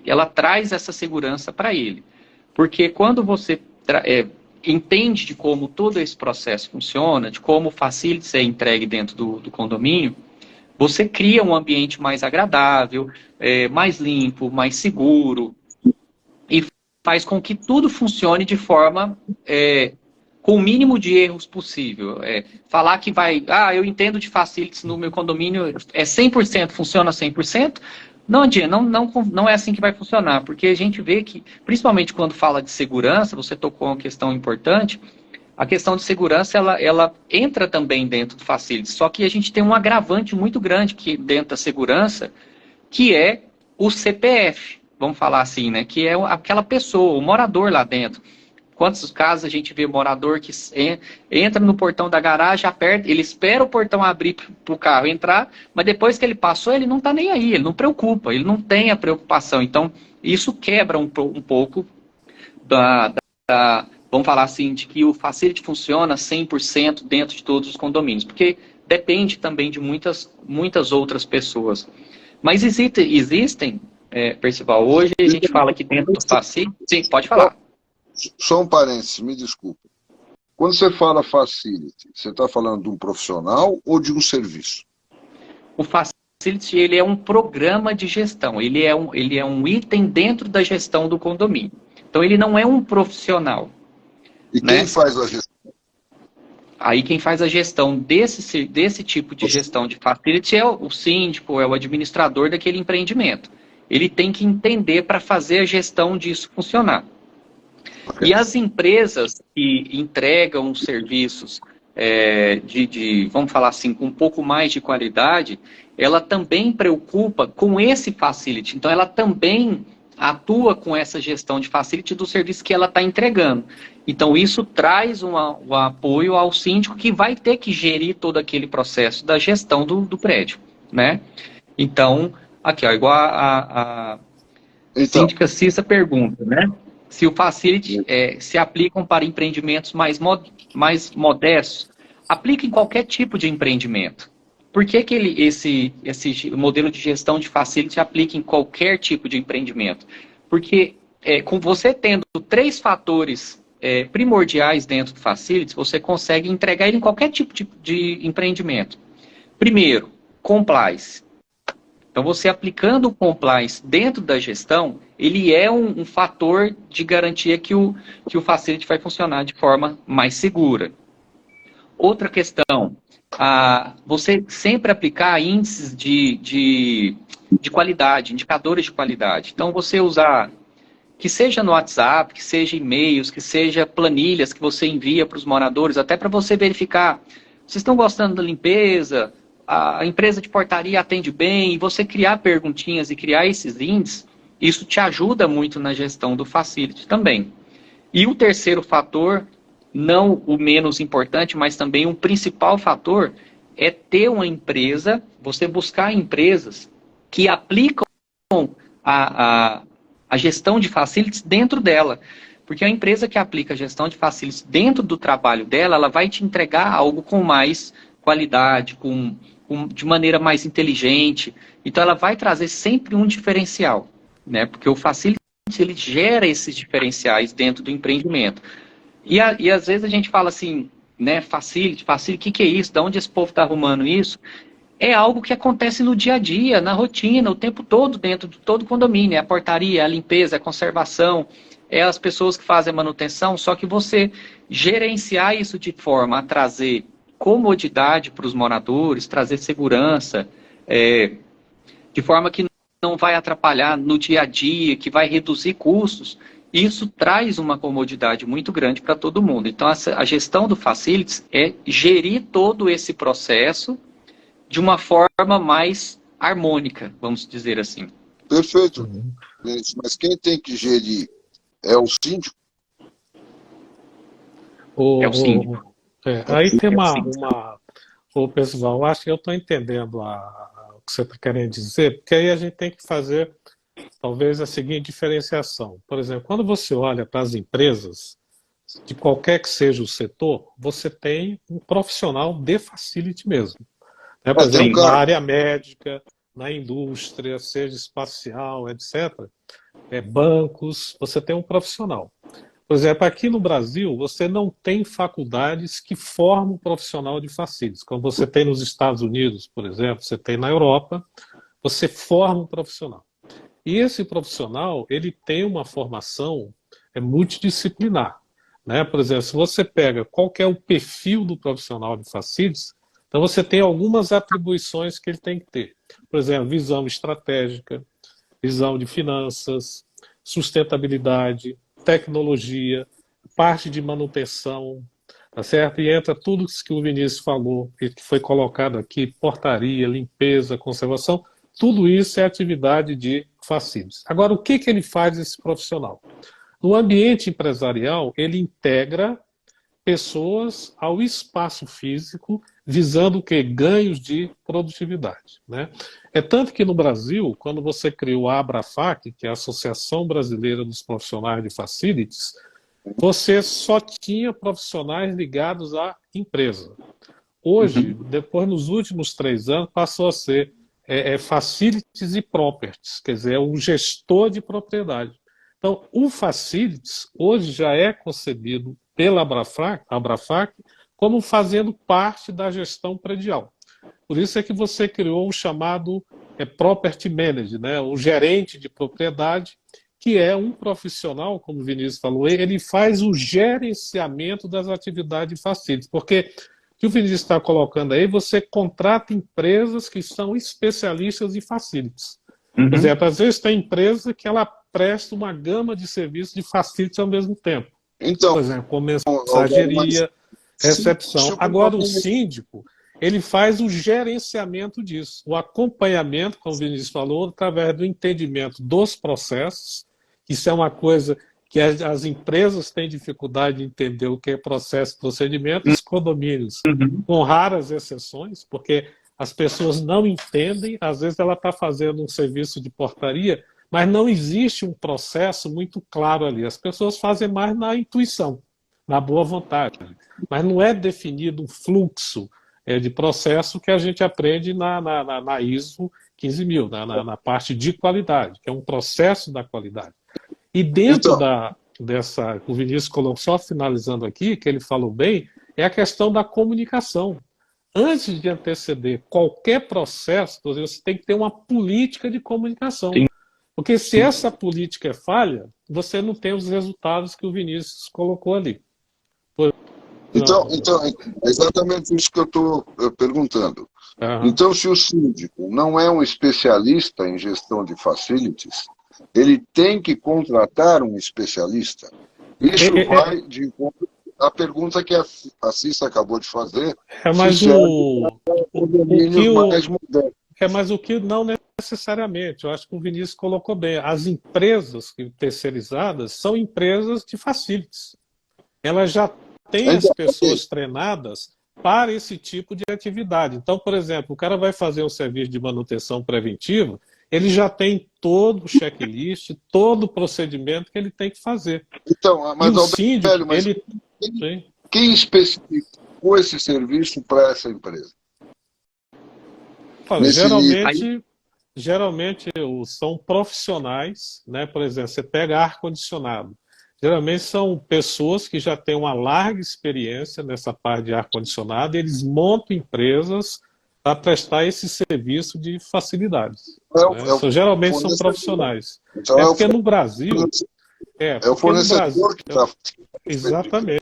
ela traz essa segurança para ele. Porque quando você entende de como todo esse processo funciona, de como o facility é entregue dentro do condomínio, você cria um ambiente mais agradável, mais limpo, mais seguro, e faz com que tudo funcione de forma com o mínimo de erros possível. Falar que eu entendo de facilities no meu condomínio, 100%, funciona 100%, não adianta, não é assim que vai funcionar, porque a gente vê que, principalmente quando fala de segurança, você tocou uma questão importante, a questão de segurança, ela entra também dentro do facility, só que a gente tem um agravante muito grande que, dentro da segurança, que é o CPF, vamos falar assim, né? Que é aquela pessoa, o morador lá dentro. Quantos casos a gente vê morador que entra no portão da garagem, aperta, ele espera o portão abrir para o carro entrar, mas depois que ele passou, ele não está nem aí, ele não preocupa, ele não tem a preocupação. Então, isso quebra um pouco vamos falar assim, de que o facility funciona 100% dentro de todos os condomínios, porque depende também de muitas outras pessoas. Mas existem, Percival, hoje a gente fala que dentro do facility... Sim, pode falar. Só um parênteses, me desculpa. Quando você fala facility, você está falando de um profissional ou de um serviço? O facility, ele é um programa de gestão, ele é um item dentro da gestão do condomínio. Então, ele não é um profissional. E quem faz a gestão? Aí quem faz a gestão desse tipo de gestão de facility é o síndico, é o administrador daquele empreendimento. Ele tem que entender para fazer a gestão disso funcionar. Okay. E as empresas que entregam serviços vamos falar assim, com um pouco mais de qualidade, ela também preocupa com esse facility. Então, ela também atua com essa gestão de facility do serviço que ela está entregando. Então, isso traz um apoio ao síndico que vai ter que gerir todo aquele processo da gestão do prédio, né? Então, aqui, ó, igual a síndica Cissa pergunta, né? Se o facility se aplicam para empreendimentos mais modestos, aplica em qualquer tipo de empreendimento. Por que esse modelo de gestão de facility aplica em qualquer tipo de empreendimento? Porque com você tendo 3 fatores primordiais dentro do facility, você consegue entregar ele em qualquer tipo de empreendimento. Primeiro, compliance. Então, você aplicando o compliance dentro da gestão, ele é um fator de garantia que o facility vai funcionar de forma mais segura. Outra questão, você sempre aplicar índices de qualidade, indicadores de qualidade. Então, você usar, que seja no WhatsApp, que seja e-mails, que seja planilhas que você envia para os moradores, até para você verificar, vocês estão gostando da limpeza, a empresa de portaria atende bem, e você criar perguntinhas e criar esses índices, isso te ajuda muito na gestão do facility também. E o terceiro fator, não o menos importante, mas também um principal fator, é ter uma empresa, você buscar empresas que aplicam a gestão de facilities dentro dela. Porque a empresa que aplica a gestão de facilities dentro do trabalho dela, ela vai te entregar algo com mais qualidade, de maneira mais inteligente. Então, ela vai trazer sempre um diferencial, né? Porque o facility, ele gera esses diferenciais dentro do empreendimento. E às vezes a gente fala assim, né, facility, o que é isso? De onde esse povo está arrumando isso? É algo que acontece no dia a dia, na rotina, o tempo todo, dentro de todo condomínio. É a portaria, é a limpeza, é a conservação, é as pessoas que fazem a manutenção, só que você gerenciar isso de forma a trazer comodidade para os moradores, trazer segurança, de forma que não vai atrapalhar no dia a dia, que vai reduzir custos. Isso traz uma comodidade muito grande para todo mundo. Então, a gestão do Facilities é gerir todo esse processo de uma forma mais harmônica, vamos dizer assim. Perfeito. Mas quem tem que gerir é o síndico? É o síndico. Aí tem Ô, pessoal, acho que eu estou entendendo o que você está querendo dizer, porque aí a gente tem que fazer, talvez, a seguinte diferenciação. Por exemplo, quando você olha para as empresas, de qualquer que seja o setor, você tem um profissional de facility mesmo. Né? Por exemplo, na área médica, na indústria, seja espacial, etc., bancos, você tem um profissional. Por exemplo, aqui no Brasil, você não tem faculdades que formam um profissional de facilities. Como você tem nos Estados Unidos, por exemplo, você tem na Europa, você forma um profissional. E esse profissional, ele tem uma formação multidisciplinar. Né? Por exemplo, se você pega qual que é o perfil do profissional de facilities, então você tem algumas atribuições que ele tem que ter. Por exemplo, visão estratégica, visão de finanças, sustentabilidade, tecnologia, parte de manutenção, tá certo? E entra tudo isso que o Vinícius falou, que foi colocado aqui, portaria, limpeza, conservação, tudo isso é atividade de facilities. Agora, o que ele faz, esse profissional? No ambiente empresarial, ele integra pessoas ao espaço físico, visando o quê? Ganhos de produtividade. Né? É tanto que no Brasil, quando você criou a ABRAFAC, que é a Associação Brasileira dos Profissionais de Facilities, você só tinha profissionais ligados à empresa. Hoje, depois, nos últimos 3 anos, passou a ser Facilities e Properties, quer dizer, é um gestor de propriedade. Então, o Facilities hoje já é concebido pela ABRAFAC como fazendo parte da gestão predial. Por isso é que você criou o chamado Property Manager, né? O gerente de propriedade, que é um profissional, como o Vinícius falou, ele faz o gerenciamento das atividades de facilities, porque o que o Vinícius está colocando aí, você contrata empresas que são especialistas em facilities. Por exemplo, às vezes tem empresa que ela presta uma gama de serviços de facilities ao mesmo tempo. Então, por exemplo, com mensageria, recepção. Agora, o síndico, ele faz o gerenciamento disso, o acompanhamento, como o Vinícius falou, através do entendimento dos processos. Isso é uma coisa que as empresas têm dificuldade de entender o que é processo e procedimento, os condomínios, com raras exceções, porque as pessoas não entendem, às vezes ela está fazendo um serviço de portaria, mas não existe um processo muito claro ali. As pessoas fazem mais na intuição, na boa vontade. Mas não é definido um fluxo de processo que a gente aprende na ISO 15000, na parte de qualidade, que é um processo da qualidade. E dentro dessa, o Vinícius colocou, só finalizando aqui, que ele falou bem, é a questão da comunicação. Antes de anteceder qualquer processo, você tem que ter uma política de comunicação. Sim. Porque se essa política é falha, você não tem os resultados que o Vinícius colocou ali. Então, é exatamente isso que eu estou perguntando. Então, se o síndico não é um especialista em gestão de facilities, ele tem que contratar um especialista. Isso vai de encontro à pergunta que a Cissa acabou de fazer. Mas o que não necessariamente, eu acho que o Vinícius colocou bem. As empresas terceirizadas são empresas de facilities. Elas já têm as pessoas treinadas para esse tipo de atividade. Então, por exemplo, o cara vai fazer um serviço de manutenção preventiva, ele já tem todo o checklist, todo o procedimento que ele tem que fazer. Então, mas o síndico, quem especificou esse serviço para essa empresa? Olha, geralmente são profissionais, né? Por exemplo, você pega ar-condicionado. Geralmente são pessoas que já têm uma larga experiência nessa parte de ar-condicionado e eles montam empresas para prestar esse serviço de facilidades. Geralmente são profissionais. Então, porque no Brasil... É o fornecedor que está... Exatamente.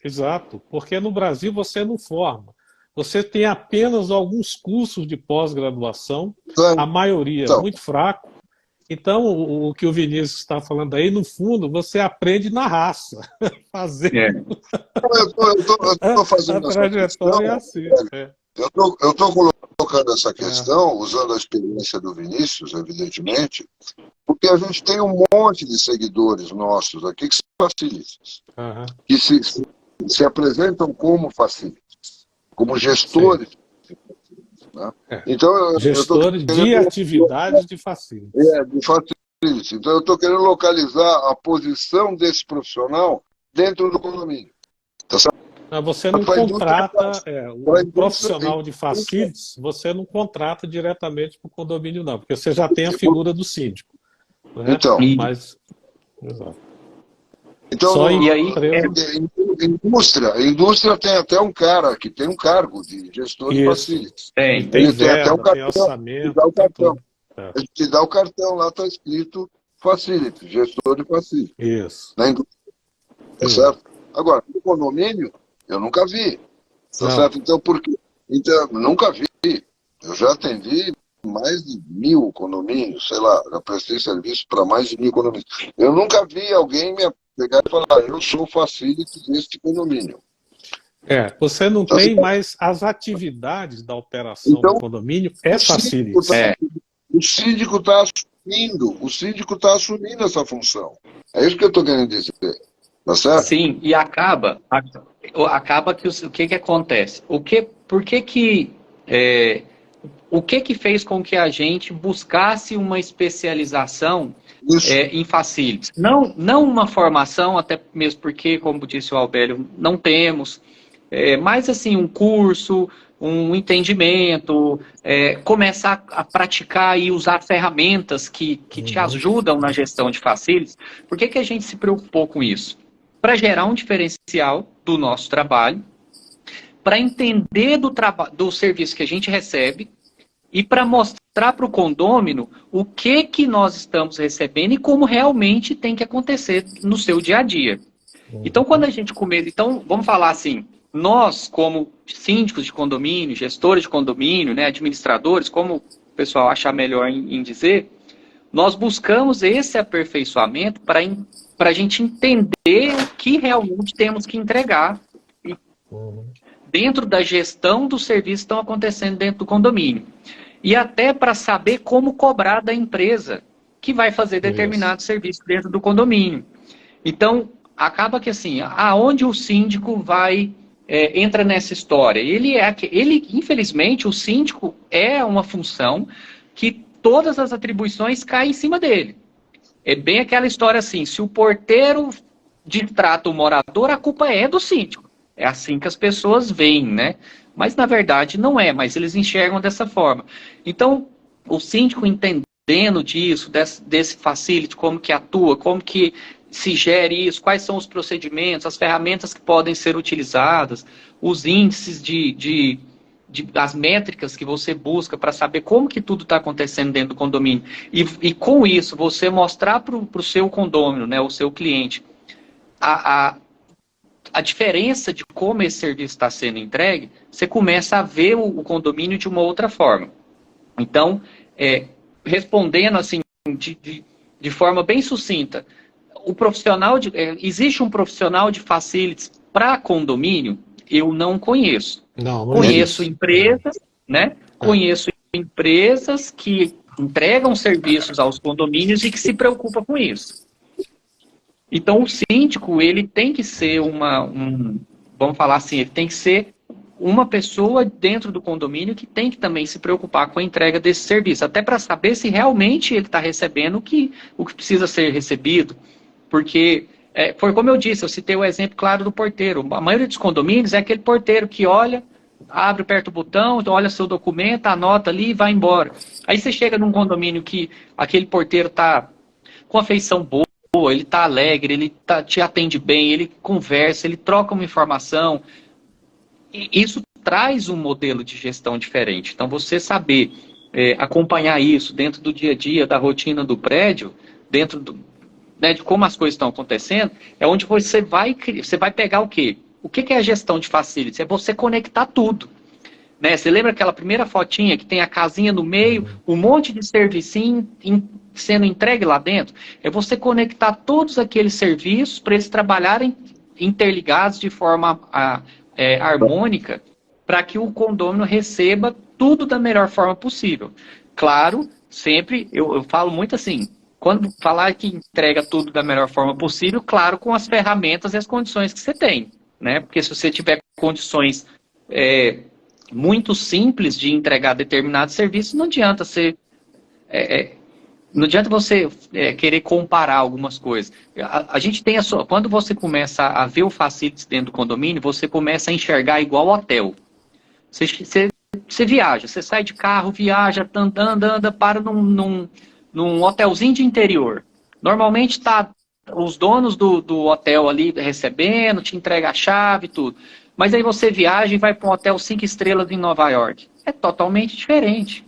exato, porque no Brasil você não forma. Você tem apenas alguns cursos de pós-graduação, a maioria Então, muito fraco. Então, o que o Vinícius está falando aí, no fundo, você aprende na raça, fazer É. eu tô a fazendo essa trajetória é questão, assim. É. eu tô colocando essa questão, usando a experiência do Vinícius, evidentemente, porque a gente tem um monte de seguidores nossos aqui que são facilities, Aham. que se apresentam como facilities, como Sim. gestores. Né? É. Então, eu estou Gestores de querendo atividades de facilities. de facilities. Então, eu estou querendo localizar a posição desse profissional dentro do condomínio. Tá certo? Mas você não Para a indústria, contrata, para a o indústria, profissional de facilities, você não contrata diretamente para o condomínio, não, porque você já tem a figura do síndico. Né? então, Mas, exato. então Só em E aí, empresa. indústria tem até um cara que tem um cargo de gestor de Isso. facilities. E tem. tem Ele tem até um verba, tem cartão, orçamento, dá o tem cartão. tudo. É. Ele te dá o cartão, lá está escrito facilities, gestor de facilities. Isso. Na indústria, tá Exato. certo? Agora, no condomínio, eu nunca vi. Tá Não. certo? Então, por quê? Então, nunca vi. Eu já atendi mais de 1000 condomínios, sei lá, já prestei serviço para mais de 1000 condomínios. Eu nunca vi alguém me pegar e falar, eu sou facility deste condomínio. Você não Tá tem certo? mais as atividades da operação do Então, condomínio, é o síndico facilities. É. o síndico está assumindo essa função. É isso que eu estou querendo dizer. Tá certo? Sim, e acaba que o que acontece? O que fez com que a gente buscasse uma especialização Isso. em facilities? Não uma formação, até mesmo porque, como disse o Albélio, não temos, mas assim, um curso, um entendimento, começar a praticar e usar ferramentas que te ajudam na gestão de facilities. Por que a gente se preocupou com isso? Para gerar um diferencial do nosso trabalho, para entender do serviço que a gente recebe e para mostrar para o condômino o que nós estamos recebendo e como realmente tem que acontecer no seu dia a dia. Então, quando a gente começa... Então, vamos falar assim, nós, como síndicos de condomínio, gestores de condomínio, né, administradores, como o pessoal achar melhor em dizer, nós buscamos esse aperfeiçoamento para a gente entender o que realmente temos que entregar dentro da gestão dos serviços que estão acontecendo dentro do condomínio. E até para saber como cobrar da empresa que vai fazer determinado serviço dentro do condomínio. Então, acaba que assim, aonde o síndico vai, entra nessa história? Ele, infelizmente, o síndico é uma função que todas as atribuições caem em cima dele. É bem aquela história assim, se o porteiro distrata o morador, a culpa é do síndico. É assim que as pessoas veem, né? Mas na verdade não é, mas eles enxergam dessa forma. Então, o síndico entendendo disso, desse facility, como que atua, como que se gere isso, quais são os procedimentos, as ferramentas que podem ser utilizadas, os índices as métricas que você busca para saber como que tudo está acontecendo dentro do condomínio. E com isso, você mostrar para o seu condômino, né, o seu cliente, a diferença de como esse serviço está sendo entregue, você começa a ver o condomínio de uma outra forma. Então, respondendo assim, de forma bem sucinta, existe um profissional de facilities para condomínio? Eu não conheço. Não Conheço existe. empresas, né? Conheço empresas que entregam serviços aos condomínios e que se preocupam com isso. Então, o síndico, ele tem que ser vamos falar assim, ele tem que ser uma pessoa dentro do condomínio que tem que também se preocupar com a entrega desse serviço, até para saber se realmente ele está recebendo o que precisa ser recebido, porque, foi como eu disse, eu citei o exemplo claro do porteiro. A maioria dos condomínios é aquele porteiro que olha, abre, aperta o botão, olha seu documento, anota ali e vai embora. Aí você chega num condomínio que aquele porteiro está com a feição boa, ele está alegre, ele te atende bem, ele conversa, ele troca uma informação. E isso traz um modelo de gestão diferente. Então, você saber acompanhar isso dentro do dia a dia, da rotina do prédio, dentro de como as coisas estão acontecendo, é onde você vai pegar o quê? O que é a gestão de facilities? É você conectar tudo. Né? Você lembra aquela primeira fotinha que tem a casinha no meio, um monte de servicinho sendo entregue lá dentro? É você conectar todos aqueles serviços para eles trabalharem interligados de forma harmônica, para que o condômino receba tudo da melhor forma possível. Claro, sempre, eu falo muito assim, quando falar que entrega tudo da melhor forma possível, claro, com as ferramentas e as condições que você tem. Né? Porque se você tiver condições muito simples de entregar determinados serviços, não adianta você querer comparar algumas coisas. A gente tem quando você começa a ver o facilities dentro do condomínio, você começa a enxergar igual hotel. Você viaja, você sai de carro, viaja, anda, para num hotelzinho de interior. Normalmente tá os donos do hotel ali recebendo, te entrega a chave e tudo. Mas aí você viaja e vai para um hotel 5 estrelas em Nova York. É totalmente diferente.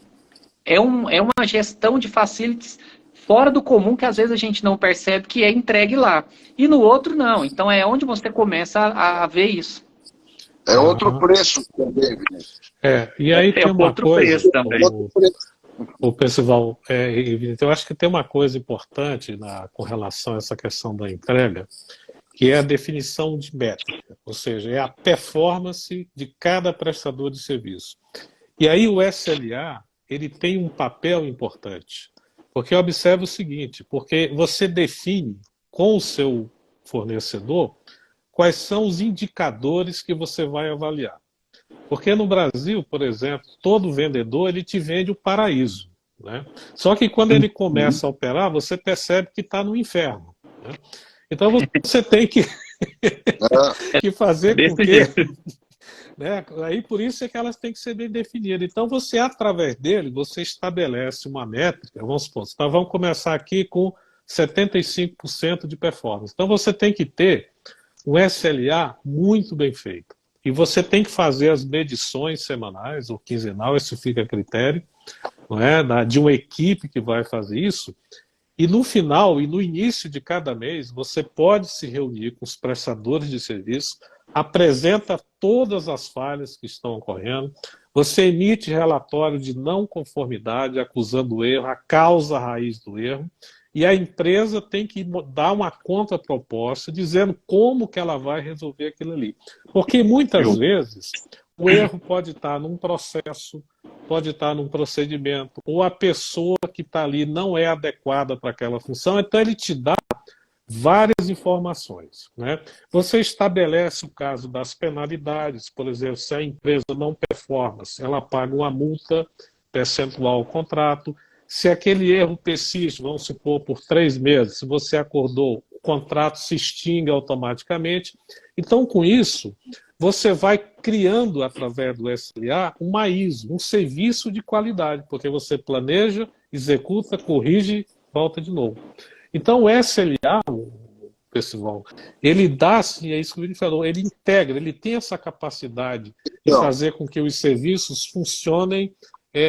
É uma gestão de facilities fora do comum que às vezes a gente não percebe que é entregue lá. E no outro não. Então é onde você começa a ver isso. É outro preço também, Vinícius. E aí tem uma outro coisa, preço também. o Percival, eu acho que tem uma coisa importante com relação a essa questão da entrega, que é a definição de métrica, ou seja, é a performance de cada prestador de serviço. E aí o SLA, ele tem um papel importante, porque observa o seguinte, porque você define com o seu fornecedor quais são os indicadores que você vai avaliar. Porque no Brasil, por exemplo, todo vendedor ele te vende o paraíso. Né? Só que quando ele começa a operar, você percebe que está no inferno. Né? Então você tem que fazer com que... Né? Aí por isso é que elas têm que ser bem definidas. Então você, através dele, você estabelece uma métrica, vamos supor, vamos começar aqui com 75% de performance. Então você tem que ter um SLA muito bem feito. E você tem que fazer as medições semanais ou quinzenal, isso fica a critério, não é? De uma equipe que vai fazer isso. E no final e no início de cada mês, você pode se reunir com os prestadores de serviço, apresenta todas as falhas que estão ocorrendo, você emite relatório de não conformidade, acusando o erro, a causa raiz do erro, e a empresa tem que dar uma contraproposta dizendo como que ela vai resolver aquilo ali. Porque muitas vezes o erro pode estar num processo, pode estar num procedimento, ou a pessoa que está ali não é adequada para aquela função, então ele te dá várias informações. Né? Você estabelece o caso das penalidades, por exemplo, se a empresa não performa, ela paga uma multa percentual ao contrato. Se aquele erro persiste, vamos supor, por 3 meses, se você acordou, o contrato se extingue automaticamente. Então, com isso, você vai criando, através do SLA, uma ISO, um serviço de qualidade, porque você planeja, executa, corrige, volta de novo. Então, o SLA, Percival, ele dá, assim, é isso que o Vini falou, ele integra, ele tem essa capacidade de fazer com que os serviços funcionem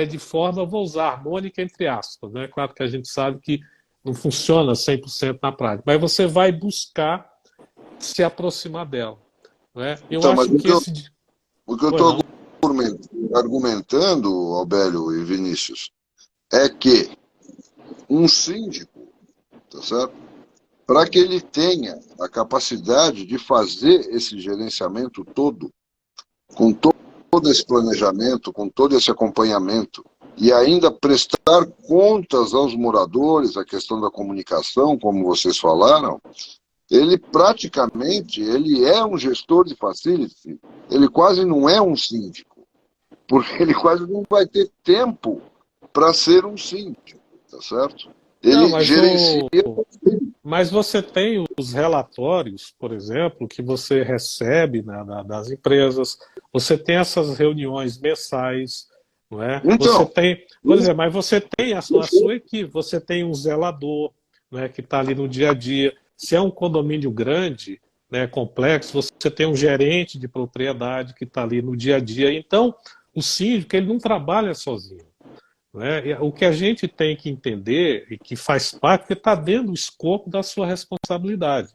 de forma, vou usar, harmônica entre aspas. Né? Claro que a gente sabe que não funciona 100% na prática, mas você vai buscar se aproximar dela. Né? Eu então, acho que o que eu estou argumentando, Albélio e Vinícius, é que um síndico, tá certo? Para que ele tenha a capacidade de fazer esse gerenciamento todo, com todo esse planejamento, com todo esse acompanhamento, e ainda prestar contas aos moradores, a questão da comunicação, como vocês falaram, ele praticamente é um gestor de facility, ele quase não é um síndico, porque ele quase não vai ter tempo para ser um síndico, tá certo? Ele gerencia... Mas você tem os relatórios, por exemplo, que você recebe, né, das empresas, você tem essas reuniões mensais, não é? Então, você tem, por exemplo, mas você tem a sua equipe, você tem um zelador, né, que está ali no dia a dia. Se é um condomínio grande, né, complexo, você tem um gerente de propriedade que está ali no dia a dia. Então, o síndico ele não trabalha sozinho. Né? O que a gente tem que entender, e que faz parte, porque está dentro do escopo da sua responsabilidade.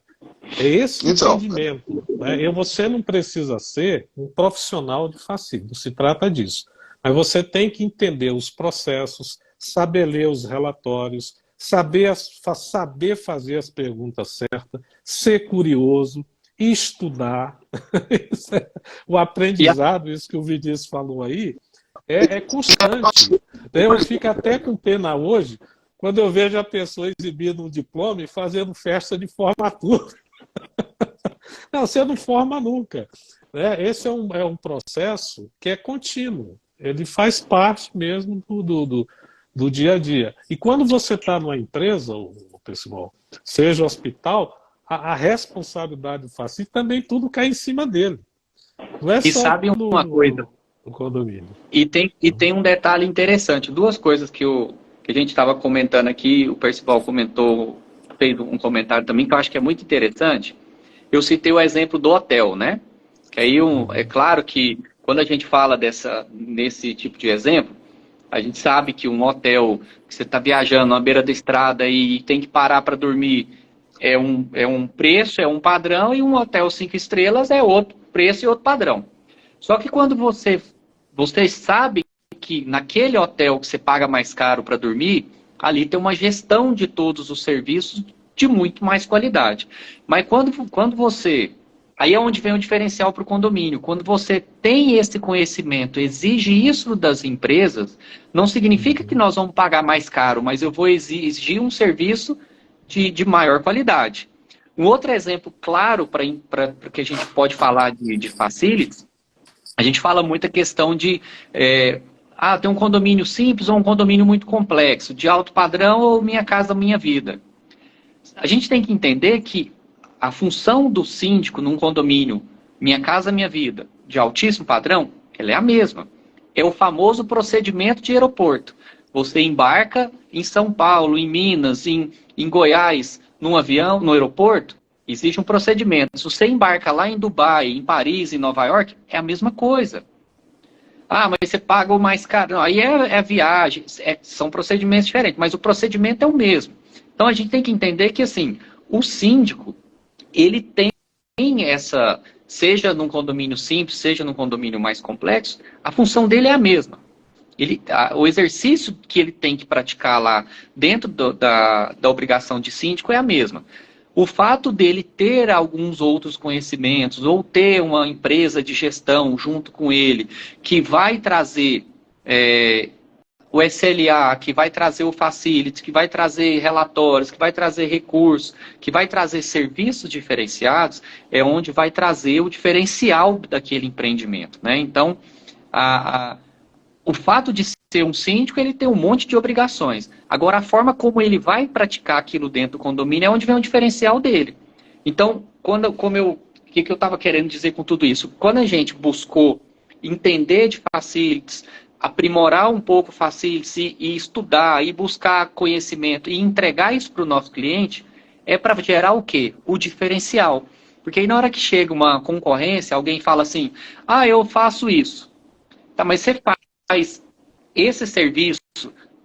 É esse o Então, entendimento, né? E você não precisa ser um profissional de facilities, não se trata disso. Mas você tem que entender os processos, saber ler os relatórios, saber fazer as perguntas certas, ser curioso, estudar. O E a- aprendizado, isso que o Vinícius falou aí, é constante. Eu fico até com pena hoje quando eu vejo a pessoa exibindo um diploma e fazendo festa de formatura. Não, você não forma nunca. Né? Esse é um processo que é contínuo. Ele faz parte mesmo do dia a dia. E quando você está numa empresa, o pessoal, seja hospital, a responsabilidade do facilita também tudo cai em cima dele. Não é e só sabe uma coisa, no condomínio. e tem um detalhe interessante, duas coisas que a gente estava comentando aqui, o Percival comentou, fez um comentário também, que eu acho que é muito interessante. Eu citei o exemplo do hotel, né? Que aí é claro que quando a gente fala nesse tipo de exemplo, a gente sabe que um hotel que você está viajando na beira da estrada e tem que parar para dormir é um preço, é um padrão, e um hotel 5 estrelas é outro preço e outro padrão. Só que quando você sabe que naquele hotel que você paga mais caro para dormir, ali tem uma gestão de todos os serviços de muito mais qualidade. Mas quando você. Aí é onde vem o diferencial para o condomínio. Quando você tem esse conhecimento, exige isso das empresas, não significa que nós vamos pagar mais caro, mas eu vou exigir um serviço de maior qualidade. Um outro exemplo claro para que a gente pode falar de facilities, a gente fala muito a questão de tem um condomínio simples ou um condomínio muito complexo, de alto padrão ou Minha Casa Minha Vida. A gente tem que entender que a função do síndico num condomínio Minha Casa Minha Vida, de altíssimo padrão, ela é a mesma. É o famoso procedimento de aeroporto. Você embarca em São Paulo, em Minas, em Goiás, num avião, no aeroporto, existe um procedimento. Se você embarca lá em Dubai, em Paris, em Nova York, é a mesma coisa. Ah, mas você paga o mais caro. Não, aí é viagem, são procedimentos diferentes, mas o procedimento é o mesmo. Então a gente tem que entender que assim, o síndico, ele tem essa, seja num condomínio simples, seja num condomínio mais complexo, a função dele é a mesma. O exercício que ele tem que praticar lá dentro da obrigação de síndico é a mesma. O fato dele ter alguns outros conhecimentos ou ter uma empresa de gestão junto com ele que vai trazer o SLA, que vai trazer o Facilities, que vai trazer relatórios, que vai trazer recursos, que vai trazer serviços diferenciados, é onde vai trazer o diferencial daquele empreendimento. Né? Então, o fato de ser um síndico, ele tem um monte de obrigações. Agora, a forma como ele vai praticar aquilo dentro do condomínio é onde vem o diferencial dele. Então, o que eu estava querendo dizer com tudo isso? Quando a gente buscou entender de facilities, aprimorar um pouco o facilities e estudar, e buscar conhecimento e entregar isso para o nosso cliente, é para gerar o quê? O diferencial. Porque aí na hora que chega uma concorrência, alguém fala assim, eu faço isso. Tá, mas você faz esse serviço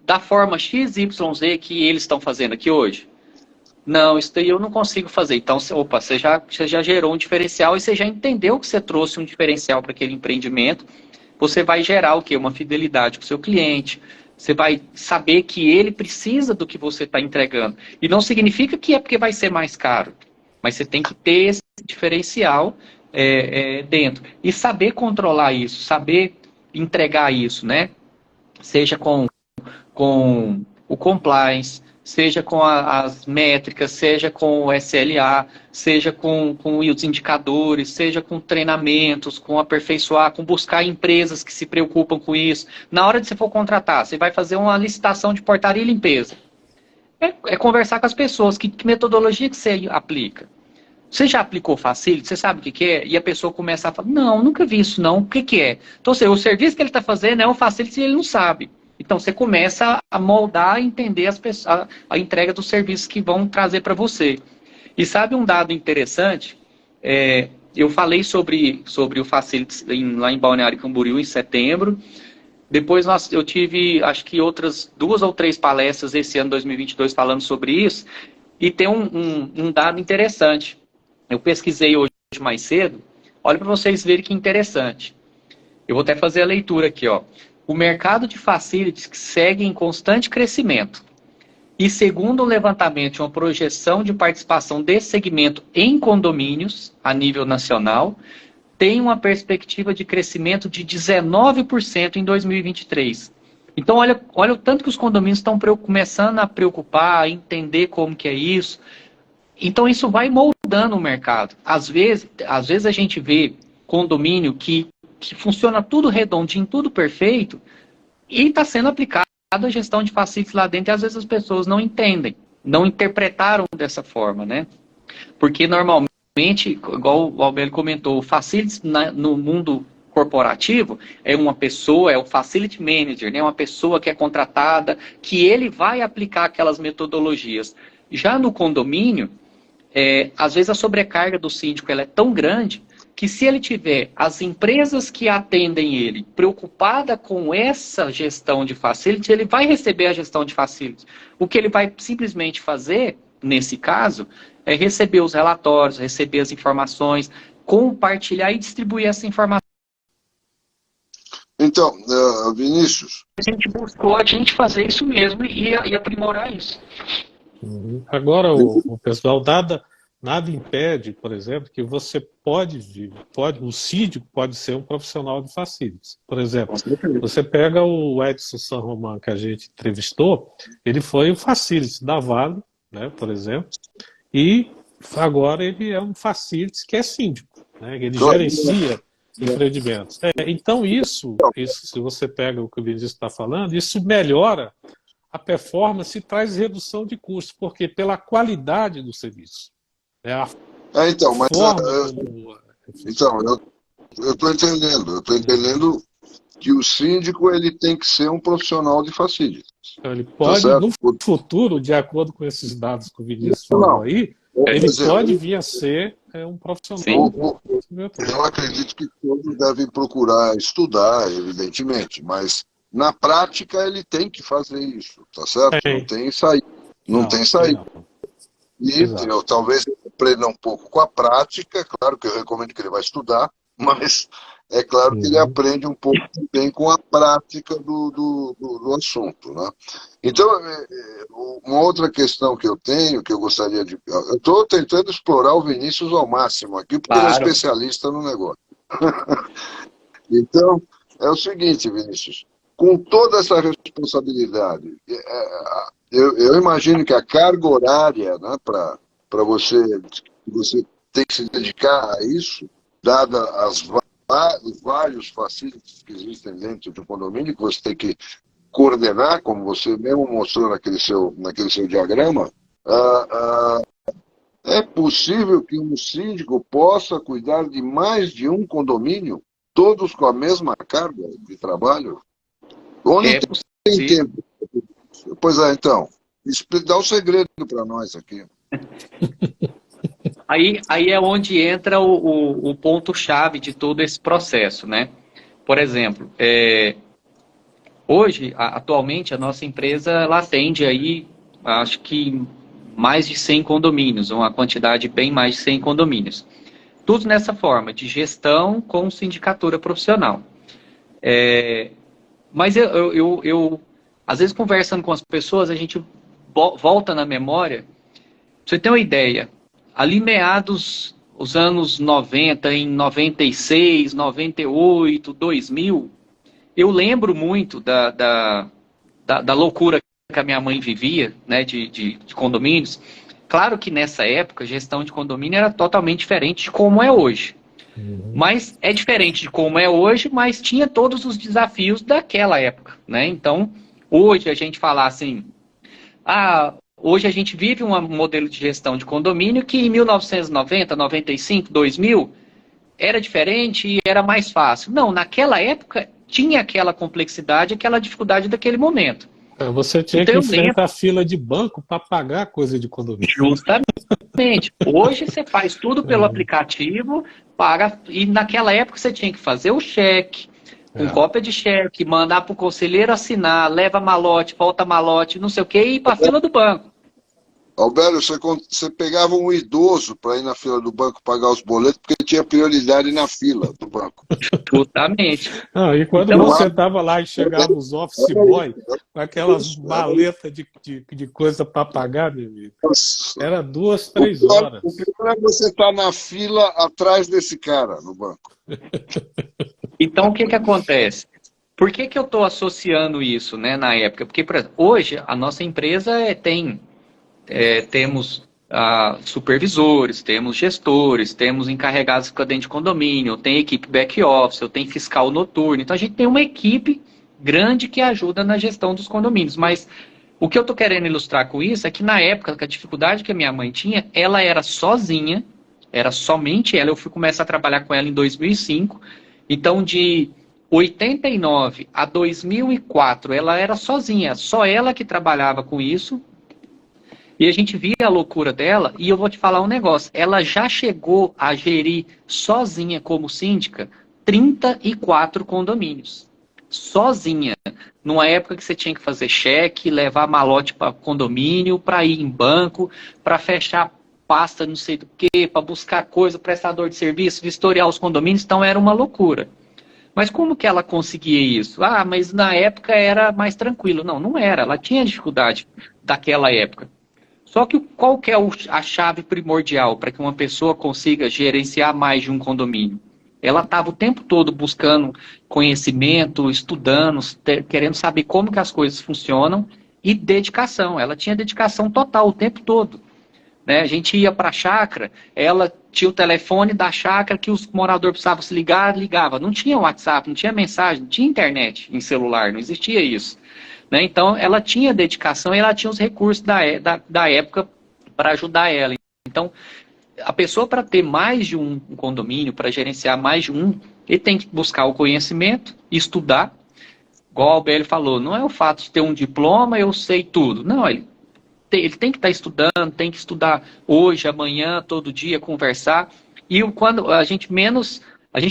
da forma XYZ que eles estão fazendo aqui hoje? Não, isso daí eu não consigo fazer. Então, você já gerou um diferencial e você já entendeu que você trouxe um diferencial para aquele empreendimento. Você vai gerar o quê? Uma fidelidade com o seu cliente. Você vai saber que ele precisa do que você está entregando. E não significa que é porque vai ser mais caro. Mas você tem que ter esse diferencial dentro. E saber controlar isso, saber entregar isso, né? Seja com o compliance, seja com as métricas, seja com o SLA, seja com os indicadores, seja com treinamentos, com aperfeiçoar, com buscar empresas que se preocupam com isso. Na hora de você for contratar, você vai fazer uma licitação de portaria e limpeza. É conversar com as pessoas, que metodologia que você aplica. Você já aplicou Facility? Você sabe o que é? E a pessoa começa a falar, não, nunca vi isso não, o que é? Então, o serviço que ele está fazendo é um Facility e ele não sabe. Então, você começa a moldar e entender a entrega dos serviços que vão trazer para você. E sabe um dado interessante? Eu falei sobre o Facility lá em Balneário Camboriú, em setembro. Depois eu tive, acho que outras 2 ou 3 palestras esse ano, 2022, falando sobre isso. E tem um dado interessante. Eu pesquisei hoje mais cedo, olha para vocês verem que interessante. Eu vou até fazer a leitura aqui, ó. O mercado de facilities segue em constante crescimento. E segundo o levantamento de uma projeção de participação desse segmento em condomínios, a nível nacional, tem uma perspectiva de crescimento de 19% em 2023. Então, olha o tanto que os condomínios estão começando a preocupar, a entender como que é isso. Então, isso vai moldando o mercado. Às vezes a gente vê condomínio que funciona tudo redondinho, tudo perfeito, e está sendo aplicado a gestão de facilities lá dentro, e às vezes as pessoas não entendem, não interpretaram dessa forma, né? Porque normalmente, igual o Albelo comentou, o facilities no mundo corporativo é uma pessoa, é o facility manager, né? Uma pessoa que é contratada, que ele vai aplicar aquelas metodologias. Já no condomínio, às vezes a sobrecarga do síndico ela é tão grande que se ele tiver as empresas que atendem ele preocupada com essa gestão de facilities, ele vai receber a gestão de facilities. O que ele vai simplesmente fazer, nesse caso, é receber os relatórios, receber as informações, compartilhar e distribuir essa informação. Então, Vinícius. A gente buscou a gente fazer isso mesmo e aprimorar isso. Agora, o pessoal, nada impede, por exemplo, que você o síndico pode ser um profissional de facilities. Por exemplo, você pega o Edson San Román, que a gente entrevistou, ele foi o facilities da Vale, né, por exemplo, e agora ele é um facilities que é síndico, né, ele gerencia empreendimentos. Então isso, se você pega o que o Vinícius está falando, isso melhora a performance e traz redução de custos, porque pela qualidade do serviço. Então, mas então, eu estou entendendo que o síndico ele tem que ser um profissional de facilities. Então, ele pode, no futuro, de acordo com esses dados que o Vinícius falou aí, ele pode vir a ser um profissional. Eu acredito que todos devem procurar estudar, evidentemente, mas na prática ele tem que fazer isso, tá certo? Não tem saída. Não tem saída. E eu talvez aprenda um pouco com a prática, claro que eu recomendo que ele vai estudar, mas é claro que ele aprende um pouco também com a prática do assunto, né? Então, uma outra questão que eu tenho, que eu gostaria de... Eu estou tentando explorar o Vinícius ao máximo aqui, porque ele é especialista no negócio. Então, é o seguinte, Vinícius, com toda essa responsabilidade, eu imagino que a carga horária, né, para você ter que se dedicar a isso, dada os vários facilities que existem dentro do condomínio, que você tem que coordenar, como você mesmo mostrou naquele seu diagrama, é possível que um síndico possa cuidar de mais de um condomínio, todos com a mesma carga de trabalho? Onde tem tempo? Pois é, então, dá um segredo para nós aqui. Aí é onde entra o ponto-chave de todo esse processo, né? Por exemplo, hoje, atualmente, a nossa empresa ela atende aí, acho que mais de 100 condomínios, uma quantidade bem mais de 100 condomínios. Tudo nessa forma, de gestão com sindicatura profissional. Mas eu, às vezes, conversando com as pessoas, a gente volta na memória. Pra você ter uma ideia, ali meados os anos 90, em 96, 98, 2000, eu lembro muito da loucura que a minha mãe vivia, né, de condomínios. Claro que nessa época, a gestão de condomínio era totalmente diferente de como é hoje. Mas é diferente de como é hoje, mas tinha todos os desafios daquela época, né? Então, hoje a gente falar assim, hoje a gente vive um modelo de gestão de condomínio que em 1990, 95, 2000 era diferente e era mais fácil. Não, naquela época tinha aquela complexidade, aquela dificuldade daquele momento. Você tinha que enfrentar a fila de banco para pagar coisa de condomínio. Justamente. Hoje você faz tudo pelo aplicativo, paga, e naquela época você tinha que fazer o cheque, com cópia de cheque, mandar para o conselheiro assinar, leva malote, volta malote, não sei o quê, e ir para a fila do banco. Albélio, você pegava um idoso para ir na fila do banco pagar os boletos, porque tinha prioridade na fila do banco. Justamente. Não, e quando Então, você estava lá e chegava os office boy com aquelas maletas de coisa para pagar, meu amigo, era 2, 3 horas. O pior é você estar na fila atrás desse cara no banco. Então, o que acontece? Por que eu estou associando isso, né, na época? Porque, por exemplo, hoje a nossa empresa temos supervisores, temos gestores, temos encarregados dentro de condomínio, tem equipe back-office, eu tenho fiscal noturno. Então, a gente tem uma equipe grande que ajuda na gestão dos condomínios. Mas o que eu estou querendo ilustrar com isso é que, na época, a dificuldade que a minha mãe tinha, ela era sozinha, era somente ela. Eu fui começar a trabalhar com ela em 2005. Então, de 89 a 2004, ela era sozinha, só ela que trabalhava com isso. E a gente via a loucura dela, e eu vou te falar um negócio, ela já chegou a gerir sozinha como síndica 34 condomínios. Sozinha. Numa época que você tinha que fazer cheque, levar malote para condomínio, para ir em banco, para fechar pasta não sei do que, para buscar coisa, prestador de serviço, vistoriar os condomínios, então era uma loucura. Mas como que ela conseguia isso? Ah, mas na época era mais tranquilo. Não, não era. Ela tinha dificuldade daquela época. Só que qual que é a chave primordial para que uma pessoa consiga gerenciar mais de um condomínio? Ela estava o tempo todo buscando conhecimento, estudando, querendo saber como que as coisas funcionam e dedicação. Ela tinha dedicação total o tempo todo. Né? A gente ia para a chácara, ela tinha o telefone da chácara que os moradores precisavam se ligar, ligava. Não tinha WhatsApp, não tinha mensagem, não tinha internet em celular, não existia isso. Né? Então, ela tinha dedicação e ela tinha os recursos da época para ajudar ela. Então, a pessoa, para ter mais de um condomínio, para gerenciar mais de um, ele tem que buscar o conhecimento, estudar. Igual o Albélio falou, não é o fato de ter um diploma, eu sei tudo. Não, ele tem que estar estudando, tem que estudar hoje, amanhã, todo dia, conversar. E quando a gente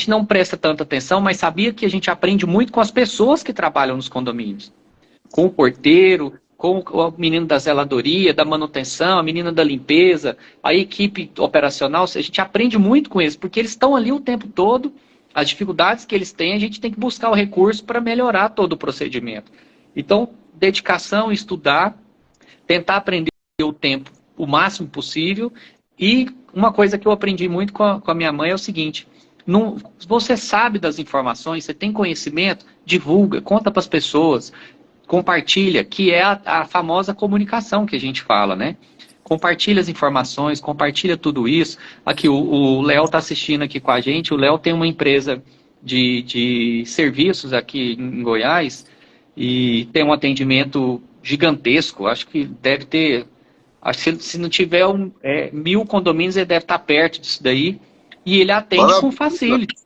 não presta tanta atenção, mas sabia que a gente aprende muito com as pessoas que trabalham nos condomínios. Com o porteiro, com o menino da zeladoria, da manutenção, a menina da limpeza, a equipe operacional. A gente aprende muito com eles, porque eles estão ali o tempo todo. As dificuldades que eles têm, a gente tem que buscar o recurso para melhorar todo o procedimento. Então, dedicação, estudar, tentar aprender o tempo o máximo possível. E uma coisa que eu aprendi muito com a minha mãe é o seguinte: você sabe das informações, você tem conhecimento, divulga, conta para as pessoas, compartilha, que é a famosa comunicação que a gente fala, né? Compartilha as informações, compartilha tudo isso. Aqui, o Léo está assistindo aqui com a gente. O Léo tem uma empresa de serviços aqui em Goiás e tem um atendimento gigantesco. Acho que deve ter, acho que se não tiver 1.000 condomínios, ele deve estar perto disso daí. E ele atende com facility.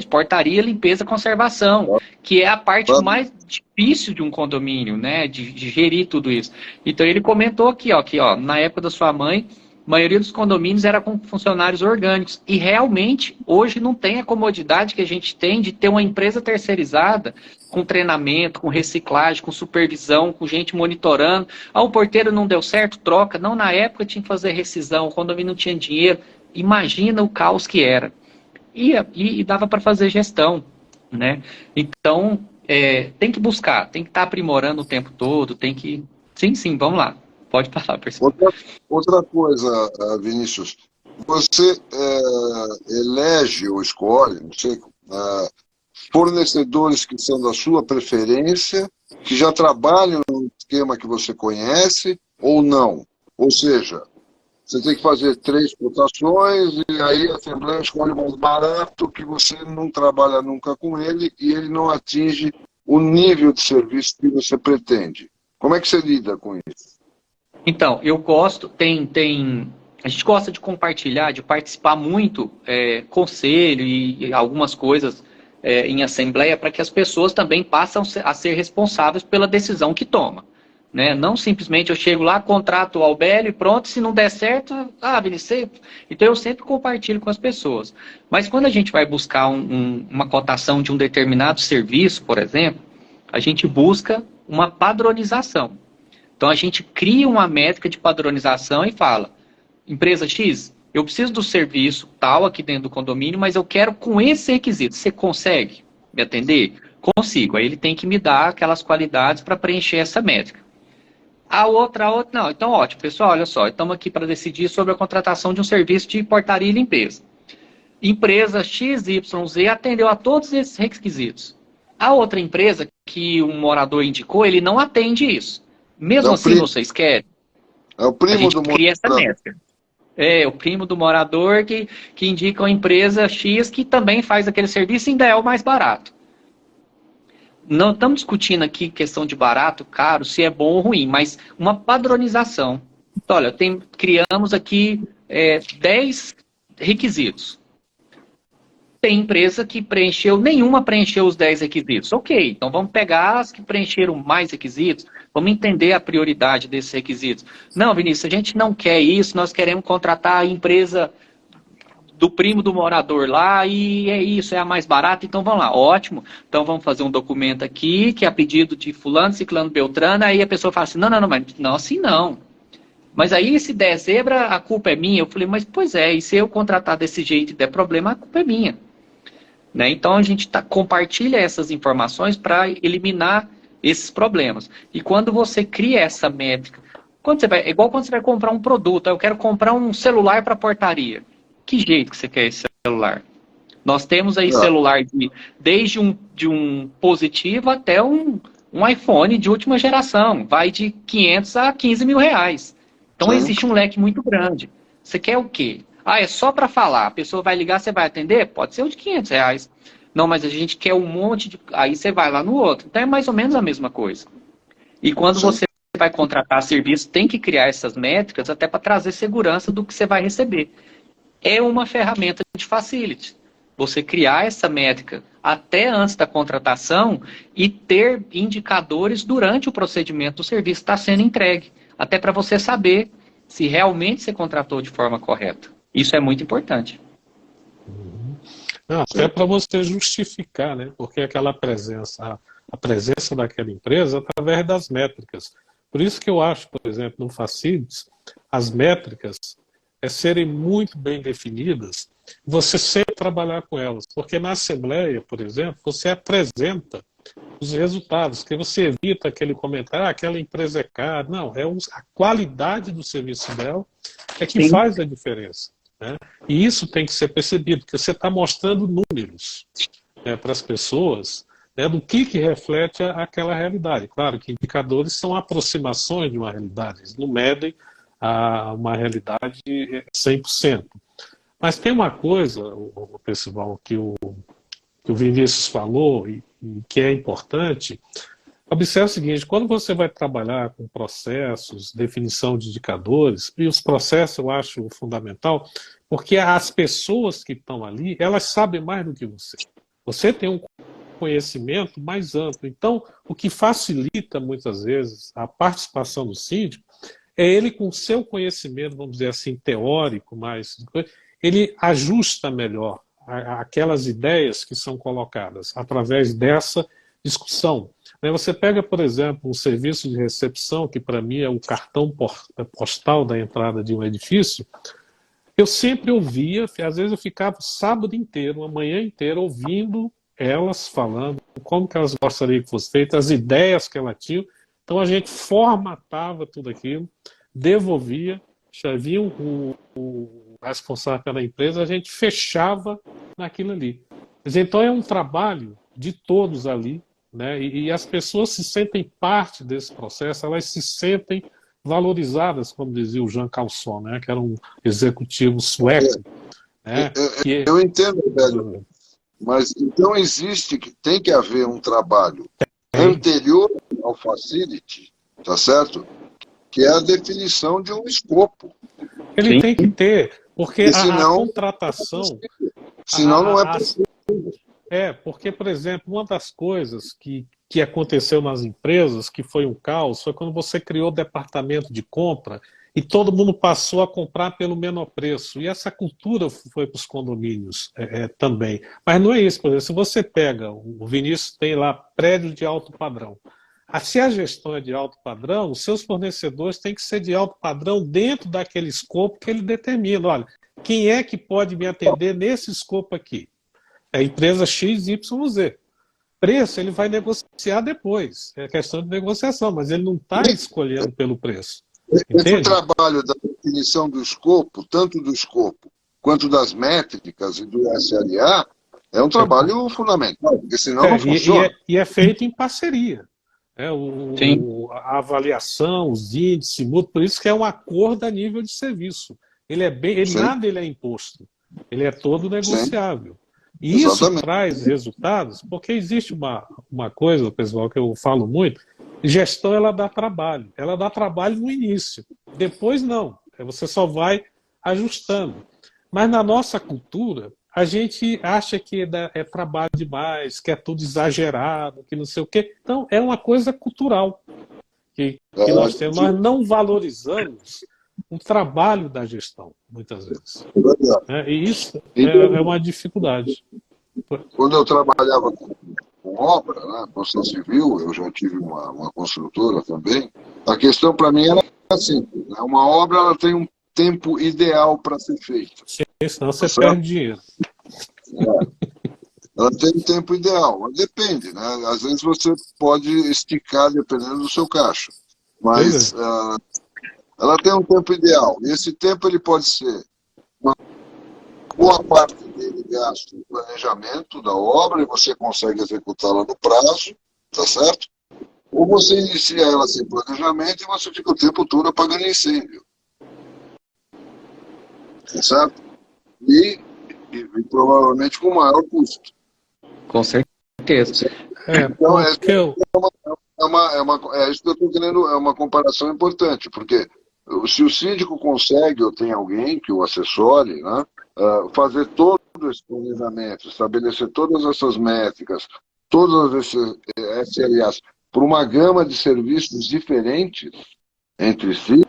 Portaria, limpeza, conservação, que é a parte mais difícil de um condomínio, né? De gerir tudo isso. Então ele comentou aqui, ó, na época da sua mãe, a maioria dos condomínios era com funcionários orgânicos. E realmente, hoje não tem a comodidade que a gente tem de ter uma empresa terceirizada com treinamento, com reciclagem, com supervisão, com gente monitorando. Ah, o porteiro não deu certo, troca. Não, na época tinha que fazer rescisão, o condomínio não tinha dinheiro. Imagina o caos que era. E dava para fazer gestão, né? Então, tem que buscar, tem que estar aprimorando o tempo todo, tem que... Sim, vamos lá. Pode falar, pessoal. Outra coisa, Vinícius, você elege ou escolhe, não sei, fornecedores que são da sua preferência, que já trabalham no esquema que você conhece ou não? Ou seja, você tem que fazer 3 cotações e aí a Assembleia escolhe o mais barato, que você não trabalha nunca com ele e ele não atinge o nível de serviço que você pretende. Como é que você lida com isso? Então, eu gosto, a gente gosta de compartilhar, de participar muito, conselho e algumas coisas em assembleia, para que as pessoas também passem a ser responsáveis pela decisão que toma. Né? Não simplesmente eu chego lá, contrato o Albélio e pronto, se não der certo, Vinícius. Então eu sempre compartilho com as pessoas. Mas quando a gente vai buscar uma cotação de um determinado serviço, por exemplo, a gente busca uma padronização. Então a gente cria uma métrica de padronização e fala, empresa X, eu preciso do serviço tal aqui dentro do condomínio, mas eu quero com esse requisito. Você consegue me atender? Consigo. Aí ele tem que me dar aquelas qualidades para preencher essa métrica. A outra, não. Então, ótimo. Pessoal, olha só. Estamos aqui para decidir sobre a contratação de um serviço de portaria e limpeza. Empresa XYZ atendeu a todos esses requisitos. A outra empresa que um morador indicou, ele não atende isso. Mesmo assim, vocês querem? É o primo do morador. Cria essa métrica. É, o primo do morador que indica uma empresa X que também faz aquele serviço e ainda é o mais barato. Não estamos discutindo aqui questão de barato, caro, se é bom ou ruim, mas uma padronização. Então, olha, criamos aqui 10 requisitos. Tem empresa que nenhuma preencheu os 10 requisitos. Ok, então vamos pegar as que preencheram mais requisitos, vamos entender a prioridade desses requisitos. Não, Vinícius, a gente não quer isso, nós queremos contratar a empresa do primo do morador lá e é isso, é a mais barata, então vamos lá, ótimo. Então vamos fazer um documento aqui, que é a pedido de fulano, ciclano, beltrano, aí a pessoa fala assim, não, mas não, assim não. Mas aí se der zebra, a culpa é minha. Eu falei, mas pois é, e se eu contratar desse jeito e der problema, a culpa é minha. Né? Então a gente compartilha essas informações para eliminar esses problemas. E quando você cria essa métrica, é igual quando você vai comprar um produto, eu quero comprar um celular para portaria. Que jeito que você quer esse celular? Nós temos aí celular desde um positivo até um iPhone de última geração. Vai de 500 a 15 mil reais. Então existe um leque muito grande. Você quer o quê? É só para falar. A pessoa vai ligar, você vai atender? Pode ser o de 500 reais. Não, mas a gente quer um monte de... Aí você vai lá no outro. Então é mais ou menos a mesma coisa. E quando você vai contratar serviço, tem que criar essas métricas até para trazer segurança do que você vai receber. É uma ferramenta de facility. Você criar essa métrica até antes da contratação e ter indicadores durante o procedimento do serviço que está sendo entregue. Até para você saber se realmente você contratou de forma correta. Isso é muito importante. Não, até para você justificar, né? Porque aquela presença, a presença daquela empresa através das métricas. Por isso que eu acho, por exemplo, no Facilities, as métricas serem muito bem definidas, você sempre trabalhar com elas. Porque na Assembleia, por exemplo, você apresenta os resultados, que você evita aquele comentário, aquela empresa é cara. Não, a qualidade do serviço dela é que faz a diferença. Né? E isso tem que ser percebido, porque você está mostrando números para as pessoas, né, do que reflete aquela realidade. Claro que indicadores são aproximações de uma realidade, eles não medem uma realidade 100%. Mas tem uma coisa, pessoal, que o Vinícius falou e que é importante. Observe o seguinte, quando você vai trabalhar com processos, definição de indicadores, e os processos eu acho fundamental, porque as pessoas que estão ali, elas sabem mais do que você. Você tem um conhecimento mais amplo. Então, o que facilita muitas vezes a participação do síndico é ele com seu conhecimento, vamos dizer assim, teórico, ele ajusta melhor aquelas ideias que são colocadas através dessa discussão. Você pega, por exemplo, um serviço de recepção, que para mim é o cartão postal da entrada de um edifício. Eu sempre ouvia, às vezes eu ficava o sábado inteiro, uma manhã inteira, ouvindo elas falando como que elas gostariam que fosse feito, as ideias que elas tinham. Então a gente formatava tudo aquilo, devolvia, já vinha o responsável pela empresa, a gente fechava naquilo ali. Então é um trabalho de todos ali, né? E as pessoas se sentem parte desse processo, elas se sentem valorizadas, como dizia o Jean Calson, né? Que era um executivo sueco. Né? Eu entendo, velho. Mas então existe que tem que haver um trabalho anterior ao facility, tá certo? Que é a definição de um escopo. Ele tem que ter, porque senão, a contratação... Senão não é possível. Porque, por exemplo, uma das coisas que aconteceu nas empresas, que foi um caos, foi quando você criou o departamento de compra e todo mundo passou a comprar pelo menor preço. E essa cultura foi para os condomínios também. Mas não é isso, por exemplo, se você pega, o Vinícius tem lá prédio de alto padrão, Se a gestão é de alto padrão, os seus fornecedores têm que ser de alto padrão dentro daquele escopo que ele determina. Olha, quem é que pode me atender nesse escopo aqui? É a empresa XYZ. Preço ele vai negociar depois. É questão de negociação, mas ele não está escolhendo pelo preço. Esse Entende? trabalho da definição do escopo, tanto do escopo quanto das métricas e do SLA, é um trabalho fundamental, porque senão não funciona. E é feito em parceria. Sim. A avaliação, os índices, por isso que é um acordo a nível de serviço. Nada ele é imposto. Ele é todo negociável. E isso Exatamente. traz resultados, porque existe uma coisa, pessoal, que eu falo muito: gestão ela dá trabalho. Ela dá trabalho no início. Depois não. Você só vai ajustando. Mas na nossa cultura, a gente acha que é trabalho demais, que é tudo exagerado, que não sei o quê. Então, é uma coisa cultural que nós temos. Nós não valorizamos o trabalho da gestão, muitas vezes. E isso é uma dificuldade. Quando eu trabalhava com obra, né, construção civil, eu já tive uma construtora também, a questão para mim era assim, né, uma obra ela tem um tempo ideal para ser feita. Sim, senão você perde dinheiro. Ela tem um tempo ideal, mas depende, né? Às vezes você pode esticar dependendo do seu caixa, mas ela tem um tempo ideal. E esse tempo ele pode ser uma boa parte dele gasto no planejamento da obra e você consegue executá-la no prazo, tá certo? Ou você inicia ela sem planejamento e você fica o tempo todo apagando incêndio. Tá certo? E provavelmente com maior custo. Com certeza. Então, é isso que eu estou querendo, é uma comparação importante, porque se o síndico consegue, ou tem alguém que o assessore, né, fazer todo esse planejamento, estabelecer todas essas métricas, todas essas SLAs, por uma gama de serviços diferentes entre si,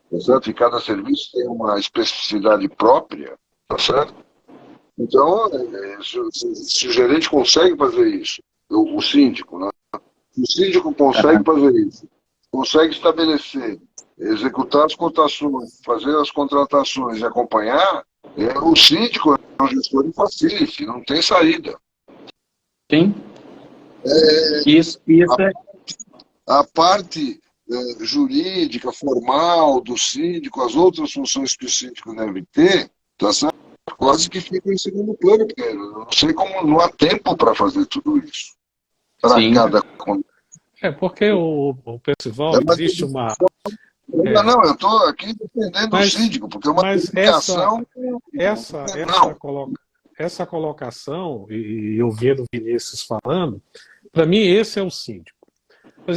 tá certo? E cada serviço tem uma especificidade própria, tá certo? Então, se o gerente consegue fazer isso, o síndico, né? Se o síndico consegue fazer isso, consegue estabelecer, executar as cotações, fazer as contratações e acompanhar, o síndico é um gestor de facility, não tem saída. Sim. Isso é... A parte jurídica, formal do síndico, as outras funções que o síndico deve ter, tá certo? Quase que fica em segundo plano, porque eu não sei como não há tempo para fazer tudo isso. Para cada... porque o Percival, existe uma... Não, eu estou aqui defendendo o síndico, porque é uma comunicação... Essa colocação, e ouvindo o Vinícius falando, para mim esse é o síndico.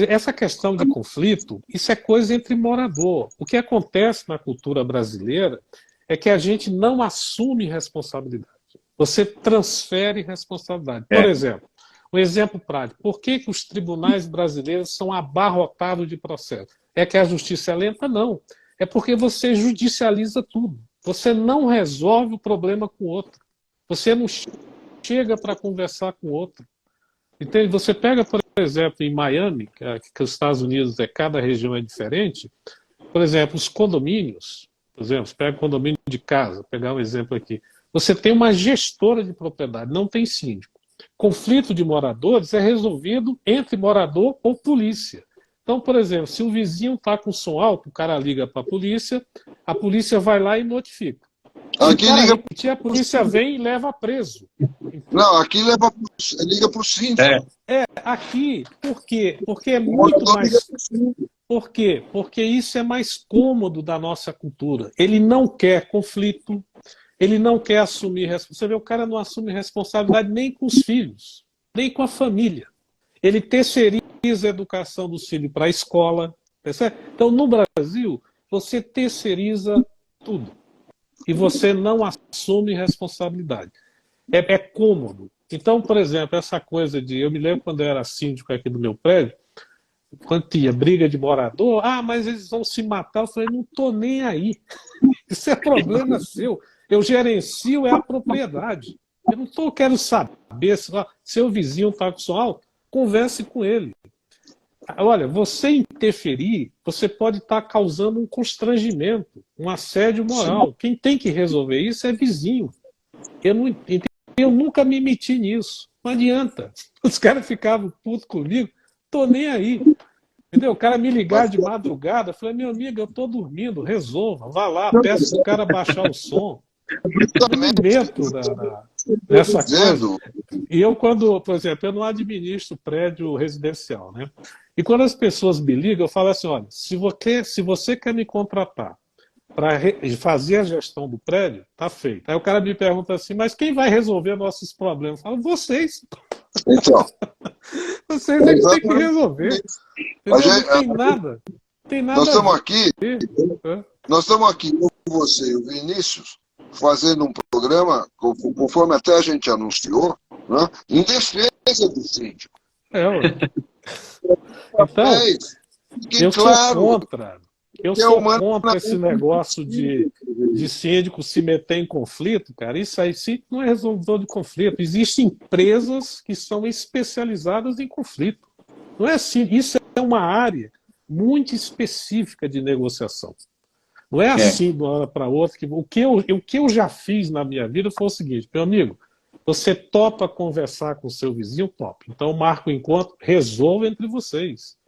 Essa questão de conflito, isso é coisa entre morador. O que acontece na cultura brasileira é que a gente não assume responsabilidade. Você transfere responsabilidade. Por exemplo, um exemplo prático. Por que os tribunais brasileiros são abarrotados de processos? É que a justiça é lenta? Não. É porque você judicializa tudo. Você não resolve o problema com o outro. Você não chega para conversar com o outro. Entende? Você pega, por exemplo, em Miami, que os Estados Unidos, cada região é diferente, por exemplo, os condomínios, por exemplo, você pega condomínio de casa, vou pegar um exemplo aqui, você tem uma gestora de propriedade, não tem síndico. Conflito de moradores é resolvido entre morador ou polícia. Então, por exemplo, se o vizinho está com som alto, o cara liga para a polícia vai lá e notifica. A polícia vem e leva preso. Não, aqui liga para o síndico. Aqui, por quê? Porque é muito mais... Por quê? Porque isso é mais cômodo da nossa cultura. Ele não quer conflito, ele não quer assumir responsabilidade. Você vê, o cara não assume responsabilidade nem com os filhos, nem com a família. Ele terceiriza a educação dos filhos para a escola. Percebe? Então, no Brasil, você terceiriza tudo. E você não assume responsabilidade. É cômodo. Então, por exemplo, essa coisa de... Eu me lembro quando eu era síndico aqui do meu prédio, quando tinha briga de morador, mas eles vão se matar. Eu falei, não estou nem aí. Isso é problema seu. Eu gerencio a propriedade. Eu não quero saber se seu vizinho está com som alto, converse com ele. olha, você interferir, você pode estar causando um constrangimento, um assédio moral. Quem tem que resolver isso é vizinho. Eu nunca me meti nisso. Não adianta. Os caras ficavam putos comigo, tô nem aí. Entendeu? O cara me ligar de madrugada, eu falei, meu amigo, eu tô dormindo, resolva, vá lá, peça o cara baixar o som. Eu não me meto nessa coisa. E eu, quando, por exemplo, eu não administro prédio residencial, né? E quando as pessoas me ligam, eu falo assim, olha, se você quer me contratar para fazer a gestão do prédio, tá feito. Aí o cara me pergunta assim, mas quem vai resolver nossos problemas? Eu falo, vocês. Então, Vocês é que tem que resolver. Não tem nada. Tem nada nós estamos a aqui, ver. nós estamos aqui, eu, você e o Vinícius, fazendo um programa, conforme até a gente anunciou, né, em defesa do síndico. Ué. Então, eu sou contra. Eu sou contra esse negócio de síndico se meter em conflito, cara. Isso aí síndico não é resolvedor de conflito. Existem empresas que são especializadas em conflito. Não é assim. Isso é uma área muito específica de negociação. Não é assim de uma hora para outra. O que eu já fiz na minha vida foi o seguinte, meu amigo, você topa conversar com o seu vizinho? Topa. Então marca o encontro, resolva entre vocês.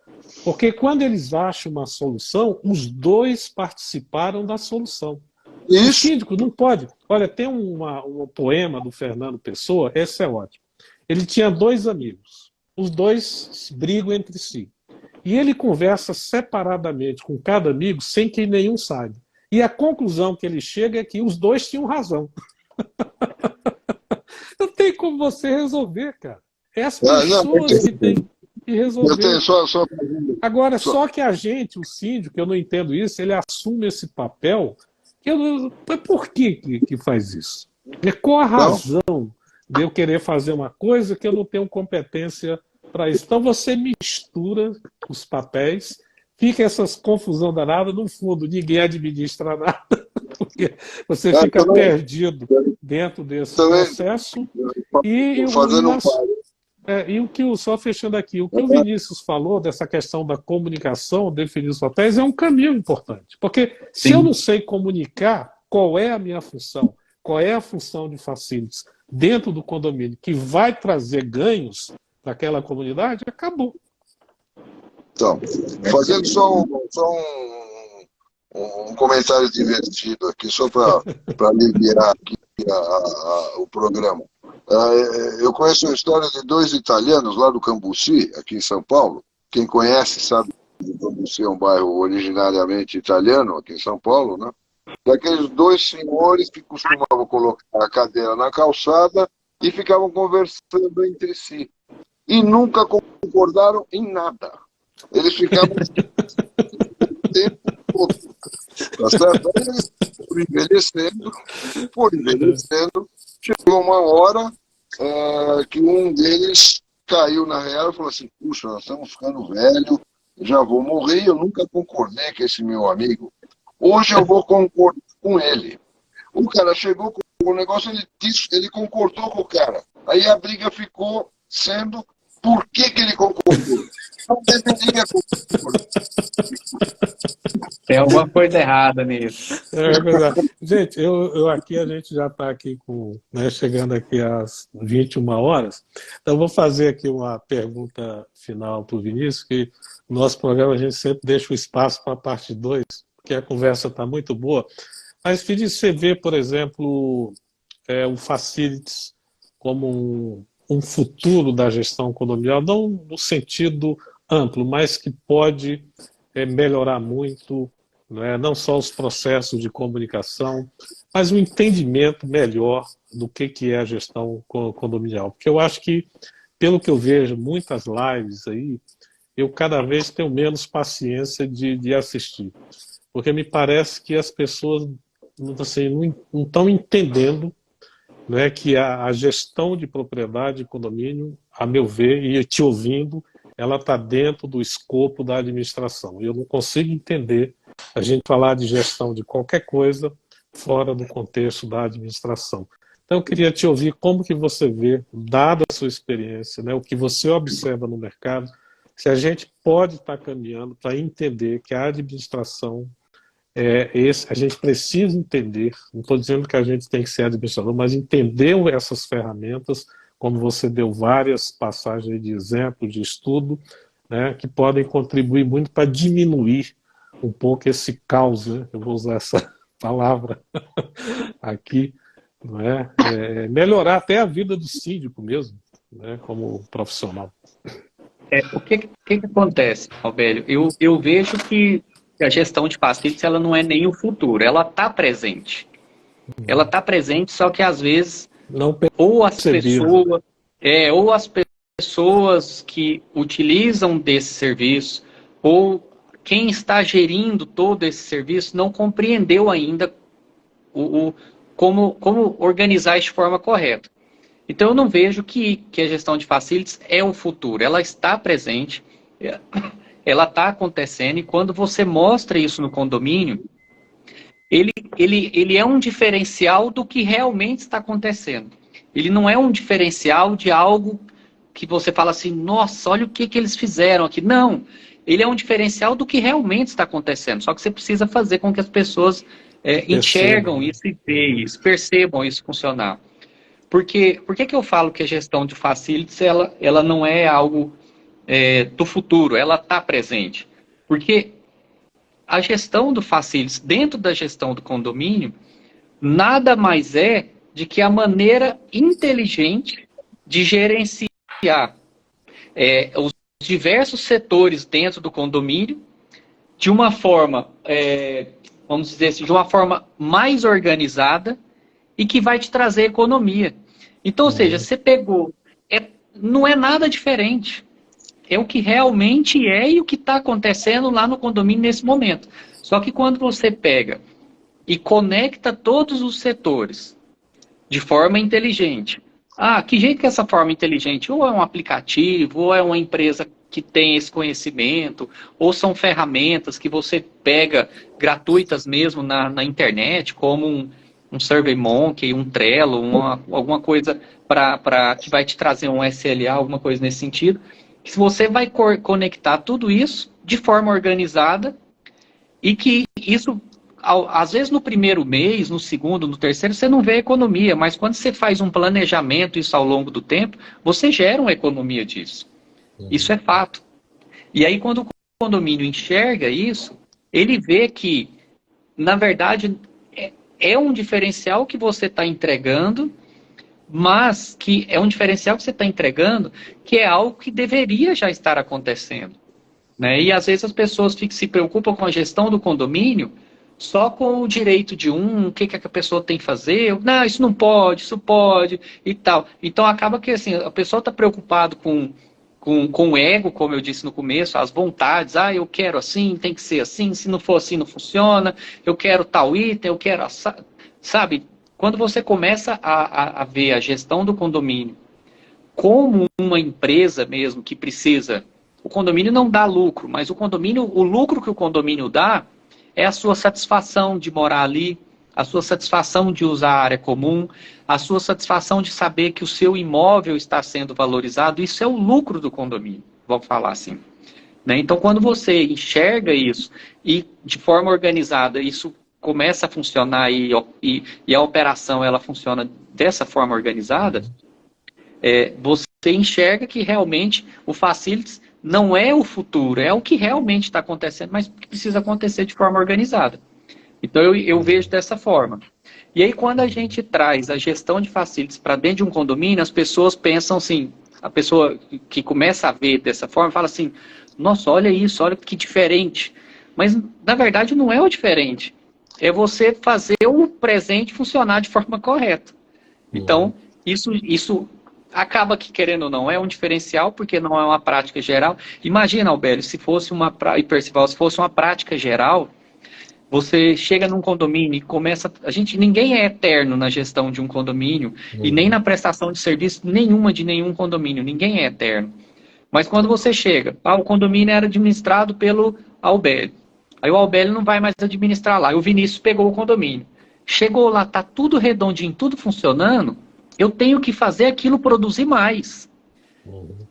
Porque quando eles acham uma solução, os dois participaram da solução. Isso. O síndico não pode. Olha, tem um poema do Fernando Pessoa, esse é ótimo. Ele tinha 2 amigos. Os dois brigam entre si. E ele conversa separadamente com cada amigo, sem que nenhum saiba. E a conclusão que ele chega é que os dois tinham razão. Não tem como você resolver, cara. É as pessoas que têm que resolver. Eu tenho só... Agora, só que a gente, o síndico, eu não entendo isso, ele assume esse papel. Por que faz isso? Qual a razão de eu querer fazer uma coisa que eu não tenho competência para isso? Então você mistura os papéis, fica essas confusão danada, no fundo ninguém administra nada, porque você fica perdido dentro desse processo. E o que só fechando aqui, o que o Vinícius falou dessa questão da comunicação, definir os papéis, é um caminho importante. Porque se eu não sei comunicar qual é a minha função, qual é a função de facilities dentro do condomínio que vai trazer ganhos para aquela comunidade, acabou. Então, fazendo só um comentário divertido aqui, só para aliviar aqui o programa. Eu conheço a história de 2 italianos lá do Cambuci, aqui em São Paulo. Quem conhece sabe que o Cambuci é um bairro originariamente italiano, aqui em São Paulo, né? Daqueles 2 senhores que costumavam colocar a cadeira na calçada e ficavam conversando entre si. E nunca concordaram em nada. Eles ficavam o tempo todo. Tá certo? Eles foram envelhecendo, chegou uma hora que um deles caiu na real e falou assim, puxa, nós estamos ficando velho, já vou morrer, eu nunca concordei com esse meu amigo. Hoje eu vou concordar com ele. O cara chegou com o negócio, ele concordou com o cara. Aí a briga ficou sendo por que ele concordou. Não deveria concordar. Tem alguma coisa errada nisso. Gente, aqui a gente já está aqui chegando aqui às 21 horas. Então, vou fazer aqui uma pergunta final para o Vinícius, que no nosso programa a gente sempre deixa o espaço para a parte 2, porque a conversa está muito boa. Mas, Vinícius, você vê, por exemplo, o Facilities como um futuro da gestão condominial, não no sentido amplo, mas que pode melhorar muito, não só os processos de comunicação, mas um entendimento melhor do que é a gestão condominial. Porque eu acho que, pelo que eu vejo, muitas lives aí, eu cada vez tenho menos paciência de assistir. Porque me parece que as pessoas assim, não estão entendendo que a gestão de propriedade e condomínio, a meu ver, e te ouvindo, ela está dentro do escopo da administração. Eu não consigo entender a gente falar de gestão de qualquer coisa fora do contexto da administração. Então, eu queria te ouvir como que você vê, dada a sua experiência, o que você observa no mercado, se a gente pode estar caminhando para entender que a administração a gente precisa entender, não estou dizendo que a gente tem que ser administrador, mas entender essas ferramentas, como você deu várias passagens de exemplo, de estudo, né, que podem contribuir muito para diminuir um pouco esse caos, né? Eu vou usar essa palavra aqui, não é? Melhorar até a vida do síndico mesmo, né, como profissional. O que acontece, Albélio? Eu vejo que a gestão de facilities, ela não é nem o futuro, ela está presente. Ela está presente, só que às vezes não ou as pessoas que utilizam desse serviço, ou quem está gerindo todo esse serviço não compreendeu ainda como organizar de forma correta. Então eu não vejo que a gestão de facilities é o futuro, ela está presente, ela está acontecendo, e quando você mostra isso no condomínio, ele é um diferencial do que realmente está acontecendo. Ele não é um diferencial de algo que você fala assim, nossa, olha o que eles fizeram aqui. Não, ele é um diferencial do que realmente está acontecendo. Só que você precisa fazer com que as pessoas enxergam isso e vejam isso, percebam isso funcionar. Por que eu falo que a gestão de facilities ela não é algo do futuro, ela está presente? Porque a gestão do facilities, dentro da gestão do condomínio, nada mais é de que a maneira inteligente de gerenciar os diversos setores dentro do condomínio de uma forma, vamos dizer assim, de uma forma mais organizada e que vai te trazer economia. Então, ou seja, você pegou, não é nada diferente. É o que realmente é e o que está acontecendo lá no condomínio nesse momento. Só que quando você pega e conecta todos os setores de forma inteligente. Que jeito que é essa forma inteligente? Ou é um aplicativo, ou é uma empresa que tem esse conhecimento, ou são ferramentas que você pega gratuitas mesmo na internet, como um SurveyMonkey, um Trello, alguma coisa que vai te trazer um SLA, alguma coisa nesse sentido. Se você vai conectar tudo isso de forma organizada e que isso, às vezes no primeiro mês, no segundo, no terceiro, você não vê economia, mas quando você faz um planejamento isso ao longo do tempo, você gera uma economia disso. Isso é fato. E aí quando o condomínio enxerga isso, ele vê que, na verdade, é um diferencial que você está entregando, mas que é um diferencial que você está entregando, que é algo que deveria já estar acontecendo. Né? E às vezes as pessoas se preocupam com a gestão do condomínio só com o direito de o que a pessoa tem que fazer, não, isso não pode, isso pode, e tal. Então acaba que assim, a pessoa está preocupada com o ego, como eu disse no começo, as vontades, eu quero assim, tem que ser assim, se não for assim não funciona, eu quero tal item, eu quero... Sabe, quando você começa a ver a gestão do condomínio como uma empresa mesmo que precisa... O condomínio não dá lucro, mas o lucro que o condomínio dá é a sua satisfação de morar ali, a sua satisfação de usar a área comum, a sua satisfação de saber que o seu imóvel está sendo valorizado. Isso é o lucro do condomínio, vamos falar assim. Né? Então, quando você enxerga isso e de forma organizada isso começa a funcionar e a operação ela funciona dessa forma organizada, você enxerga que realmente o facilities não é o futuro, é o que realmente está acontecendo, mas que precisa acontecer de forma organizada. Então eu vejo dessa forma. E aí quando a gente traz a gestão de facilities para dentro de um condomínio, as pessoas pensam assim, a pessoa que começa a ver dessa forma fala assim, nossa, olha isso, olha que diferente. Mas na verdade não é o diferente. É você fazer o presente funcionar de forma correta. Então, isso acaba que, querendo ou não, é um diferencial, porque não é uma prática geral. Imagina, Albélio, se fosse e Percival, se fosse uma prática geral, você chega num condomínio e começa... Ninguém é eterno na gestão de um condomínio, e nem na prestação de serviço de nenhum condomínio. Ninguém é eterno. Mas quando você chega, o condomínio era administrado pelo Albélio. Aí o Albélio não vai mais administrar lá. E o Vinícius pegou o condomínio. Chegou lá, tá tudo redondinho, tudo funcionando. Eu tenho que fazer aquilo produzir mais.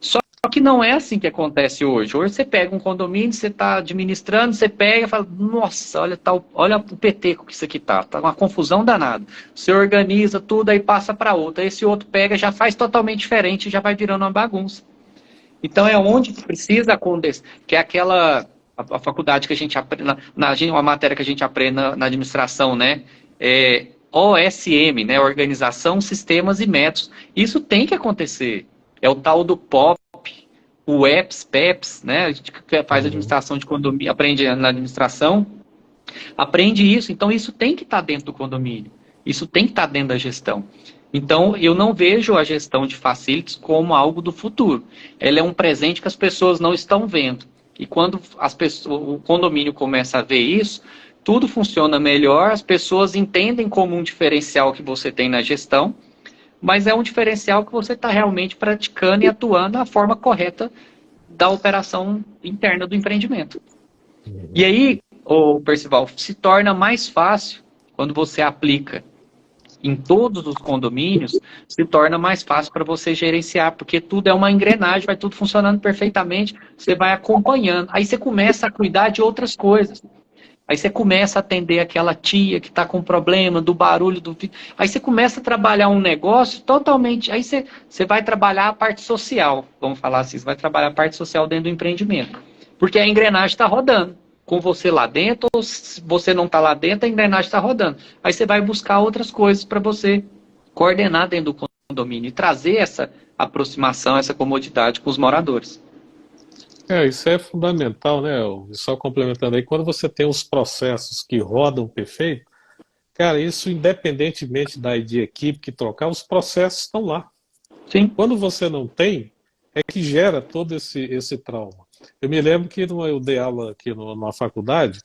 Só que não é assim que acontece hoje. Hoje você pega um condomínio, você está administrando, você pega e fala, nossa, olha o peteco que isso aqui tá uma confusão danada. Você organiza tudo, aí passa para outro. Aí esse outro pega, já faz totalmente diferente, já vai virando uma bagunça. Então é onde precisa acontecer, que é aquela a faculdade que a gente aprende, uma matéria que a gente aprende na administração, né? OSM, né? Organização, Sistemas e Métodos. Isso tem que acontecer. É o tal do POP, o EPS, PEPS, né? A gente que faz administração de condomínio, aprende na administração, aprende isso. Então isso tem que estar dentro do condomínio. Isso tem que estar dentro da gestão. Então, eu não vejo a gestão de facilities como algo do futuro. Ela é um presente que as pessoas não estão vendo. E quando o condomínio começa a ver isso, tudo funciona melhor, as pessoas entendem como um diferencial que você tem na gestão, mas é um diferencial que você está realmente praticando e atuando da forma correta da operação interna do empreendimento. E aí, Percival, se torna mais fácil quando você aplica em todos os condomínios, se torna mais fácil para você gerenciar, porque tudo é uma engrenagem, vai tudo funcionando perfeitamente, você vai acompanhando. Aí você começa a cuidar de outras coisas. Aí você começa a atender aquela tia que está com problema do barulho do... Aí você começa a trabalhar um negócio totalmente... Aí você vai trabalhar a parte social, vamos falar assim, você vai trabalhar a parte social dentro do empreendimento. Porque a engrenagem está rodando. Com você lá dentro, ou se você não está lá dentro, a engrenagem está rodando. Aí você vai buscar outras coisas para você coordenar dentro do condomínio e trazer essa aproximação, essa comodidade com os moradores. Isso é fundamental, né? Só complementando aí, quando você tem os processos que rodam perfeito, cara, isso independentemente de equipe que trocar, os processos estão lá. Sim. Quando você não tem, é que gera todo esse trauma. Eu me lembro que eu dei aula aqui na faculdade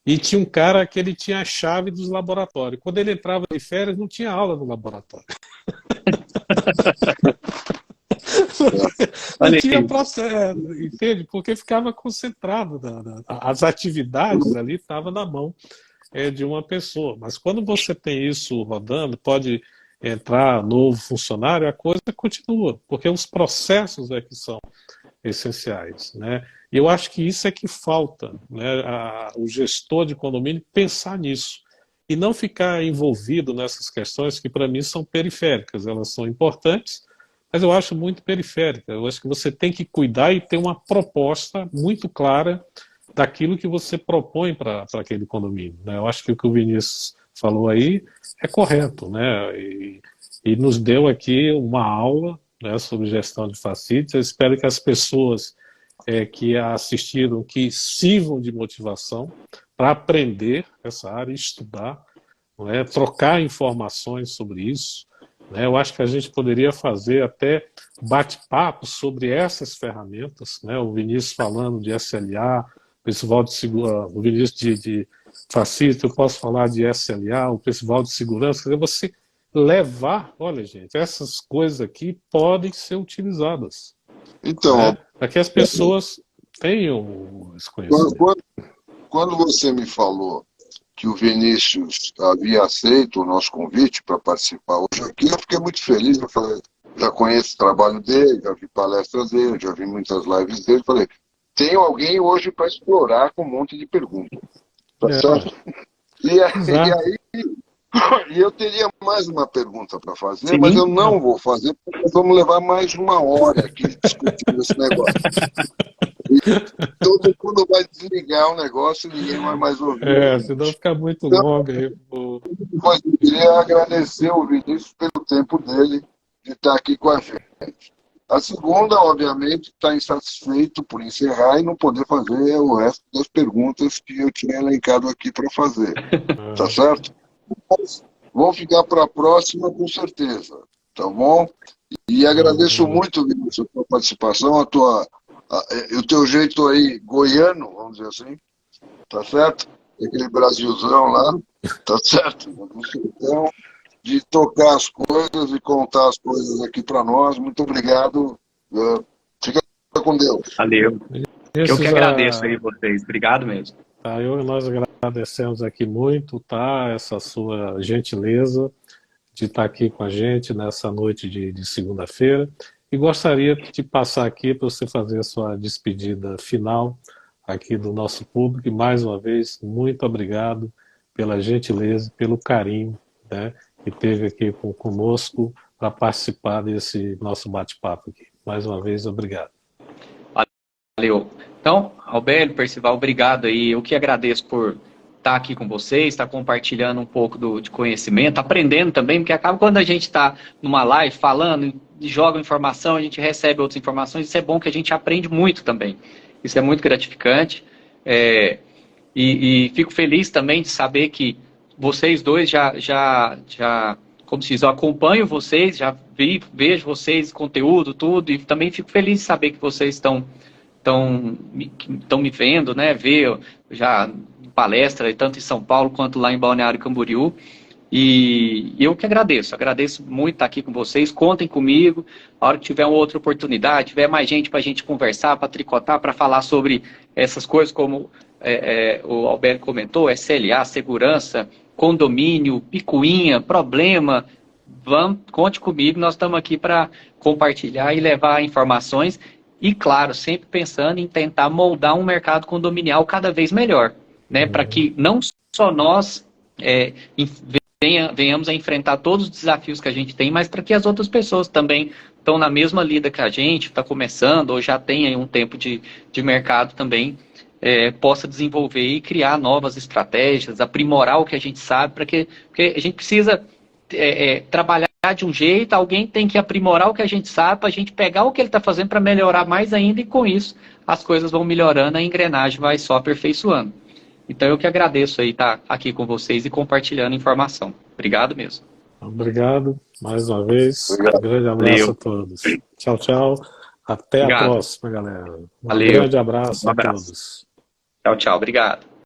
e tinha um cara que ele tinha a chave dos laboratórios. Quando ele entrava de férias, não tinha aula no laboratório. Não tinha processo, entende? Porque ficava concentrado. As atividades ali estavam na mão de uma pessoa. Mas quando você tem isso rodando, pode entrar novo funcionário, a coisa continua. Porque os processos é que são essenciais, né? E eu acho que isso é que falta, né? O gestor de condomínio pensar nisso e não ficar envolvido nessas questões que para mim são periféricas. Elas são importantes, mas eu acho muito periférica. Eu acho que você tem que cuidar e ter uma proposta muito clara daquilo que você propõe para aquele condomínio, né? Eu acho que o que o Vinícius falou aí é correto, né? E nos deu aqui uma aula, né, sobre gestão de facilities. Eu espero que as pessoas que assistiram, que sirvam de motivação para aprender essa área, estudar, não é? Trocar informações sobre isso, né? Eu acho que a gente poderia fazer até bate-papo sobre essas ferramentas, né? O Vinícius falando de SLA, o Percival de segurança, o Vinícius de facilities, eu posso falar de SLA, o Percival de segurança, quer dizer, você levar, olha gente, essas coisas aqui podem ser utilizadas. Então, né? Para que as pessoas tenham esse conhecimento. Quando você me falou que o Vinícius havia aceito o nosso convite para participar hoje aqui, eu fiquei muito feliz. Eu falei, já conheço o trabalho dele, já vi palestras dele, já vi muitas lives dele. Falei, tem alguém hoje para explorar com um monte de perguntas. Tá certo? E aí, eu teria mais uma pergunta para fazer, sim, mas eu não vou fazer, porque vamos levar mais uma hora aqui discutindo esse negócio. E todo mundo vai desligar o negócio e ninguém vai mais ouvir. Senão fica muito longo aí. Mas eu queria agradecer o Vinícius pelo tempo dele de estar aqui com a gente. A segunda, obviamente, está insatisfeito por encerrar e não poder fazer o resto das perguntas que eu tinha elencado aqui para fazer. Tá certo? Mas vou ficar para a próxima com certeza, tá bom? E agradeço muito, Vinícius, a tua participação, o teu jeito aí goiano, vamos dizer assim, tá certo? Aquele Brasilzão lá, tá certo? Então, de tocar as coisas e contar as coisas aqui para nós. Muito obrigado. Fica com Deus. Valeu. Eu que agradeço aí vocês. Obrigado mesmo. Nós agradecemos aqui muito, tá? Essa sua gentileza de estar aqui com a gente nessa noite de segunda-feira. E gostaria de passar aqui para você fazer a sua despedida final aqui do nosso público. E mais uma vez, muito obrigado pela gentileza, pelo carinho, né, que teve aqui conosco para participar desse nosso bate-papo aqui. Mais uma vez, obrigado. Valeu. Então, Albélio, Percival, obrigado aí. Eu que agradeço por estar aqui com vocês, estar compartilhando um pouco de conhecimento, aprendendo também, porque acaba quando a gente está numa live falando, joga informação, a gente recebe outras informações, isso é bom que a gente aprende muito também. Isso é muito gratificante. E fico feliz também de saber que vocês dois como se diz, eu acompanho vocês, já vejo vocês, conteúdo, tudo, e também fico feliz de saber que vocês estão me vendo, né? Ver já palestra, tanto em São Paulo quanto lá em Balneário Camboriú. E eu que agradeço muito estar aqui com vocês. Contem comigo. A hora que tiver uma outra oportunidade, tiver mais gente para a gente conversar, para tricotar, para falar sobre essas coisas, como o Alberto comentou, SLA, segurança, condomínio, picuinha, problema. Conte comigo, nós estamos aqui para compartilhar e levar informações. E, claro, sempre pensando em tentar moldar um mercado condominial cada vez melhor, né? Para que não só nós venhamos a enfrentar todos os desafios que a gente tem, mas para que as outras pessoas também estão na mesma lida que a gente, está começando ou já tem aí um tempo de mercado também, possa desenvolver e criar novas estratégias, aprimorar o que a gente sabe, porque a gente precisa trabalhar de um jeito, alguém tem que aprimorar o que a gente sabe para a gente pegar o que ele está fazendo para melhorar mais ainda, e com isso as coisas vão melhorando, a engrenagem vai só aperfeiçoando. Então eu que agradeço aí estar aqui com vocês e compartilhando informação. Obrigado mesmo. Obrigado mais uma vez. Obrigado. Um grande abraço a todos. Tchau, tchau. Até a próxima, galera. Um grande abraço a todos. Tchau, tchau. Obrigado.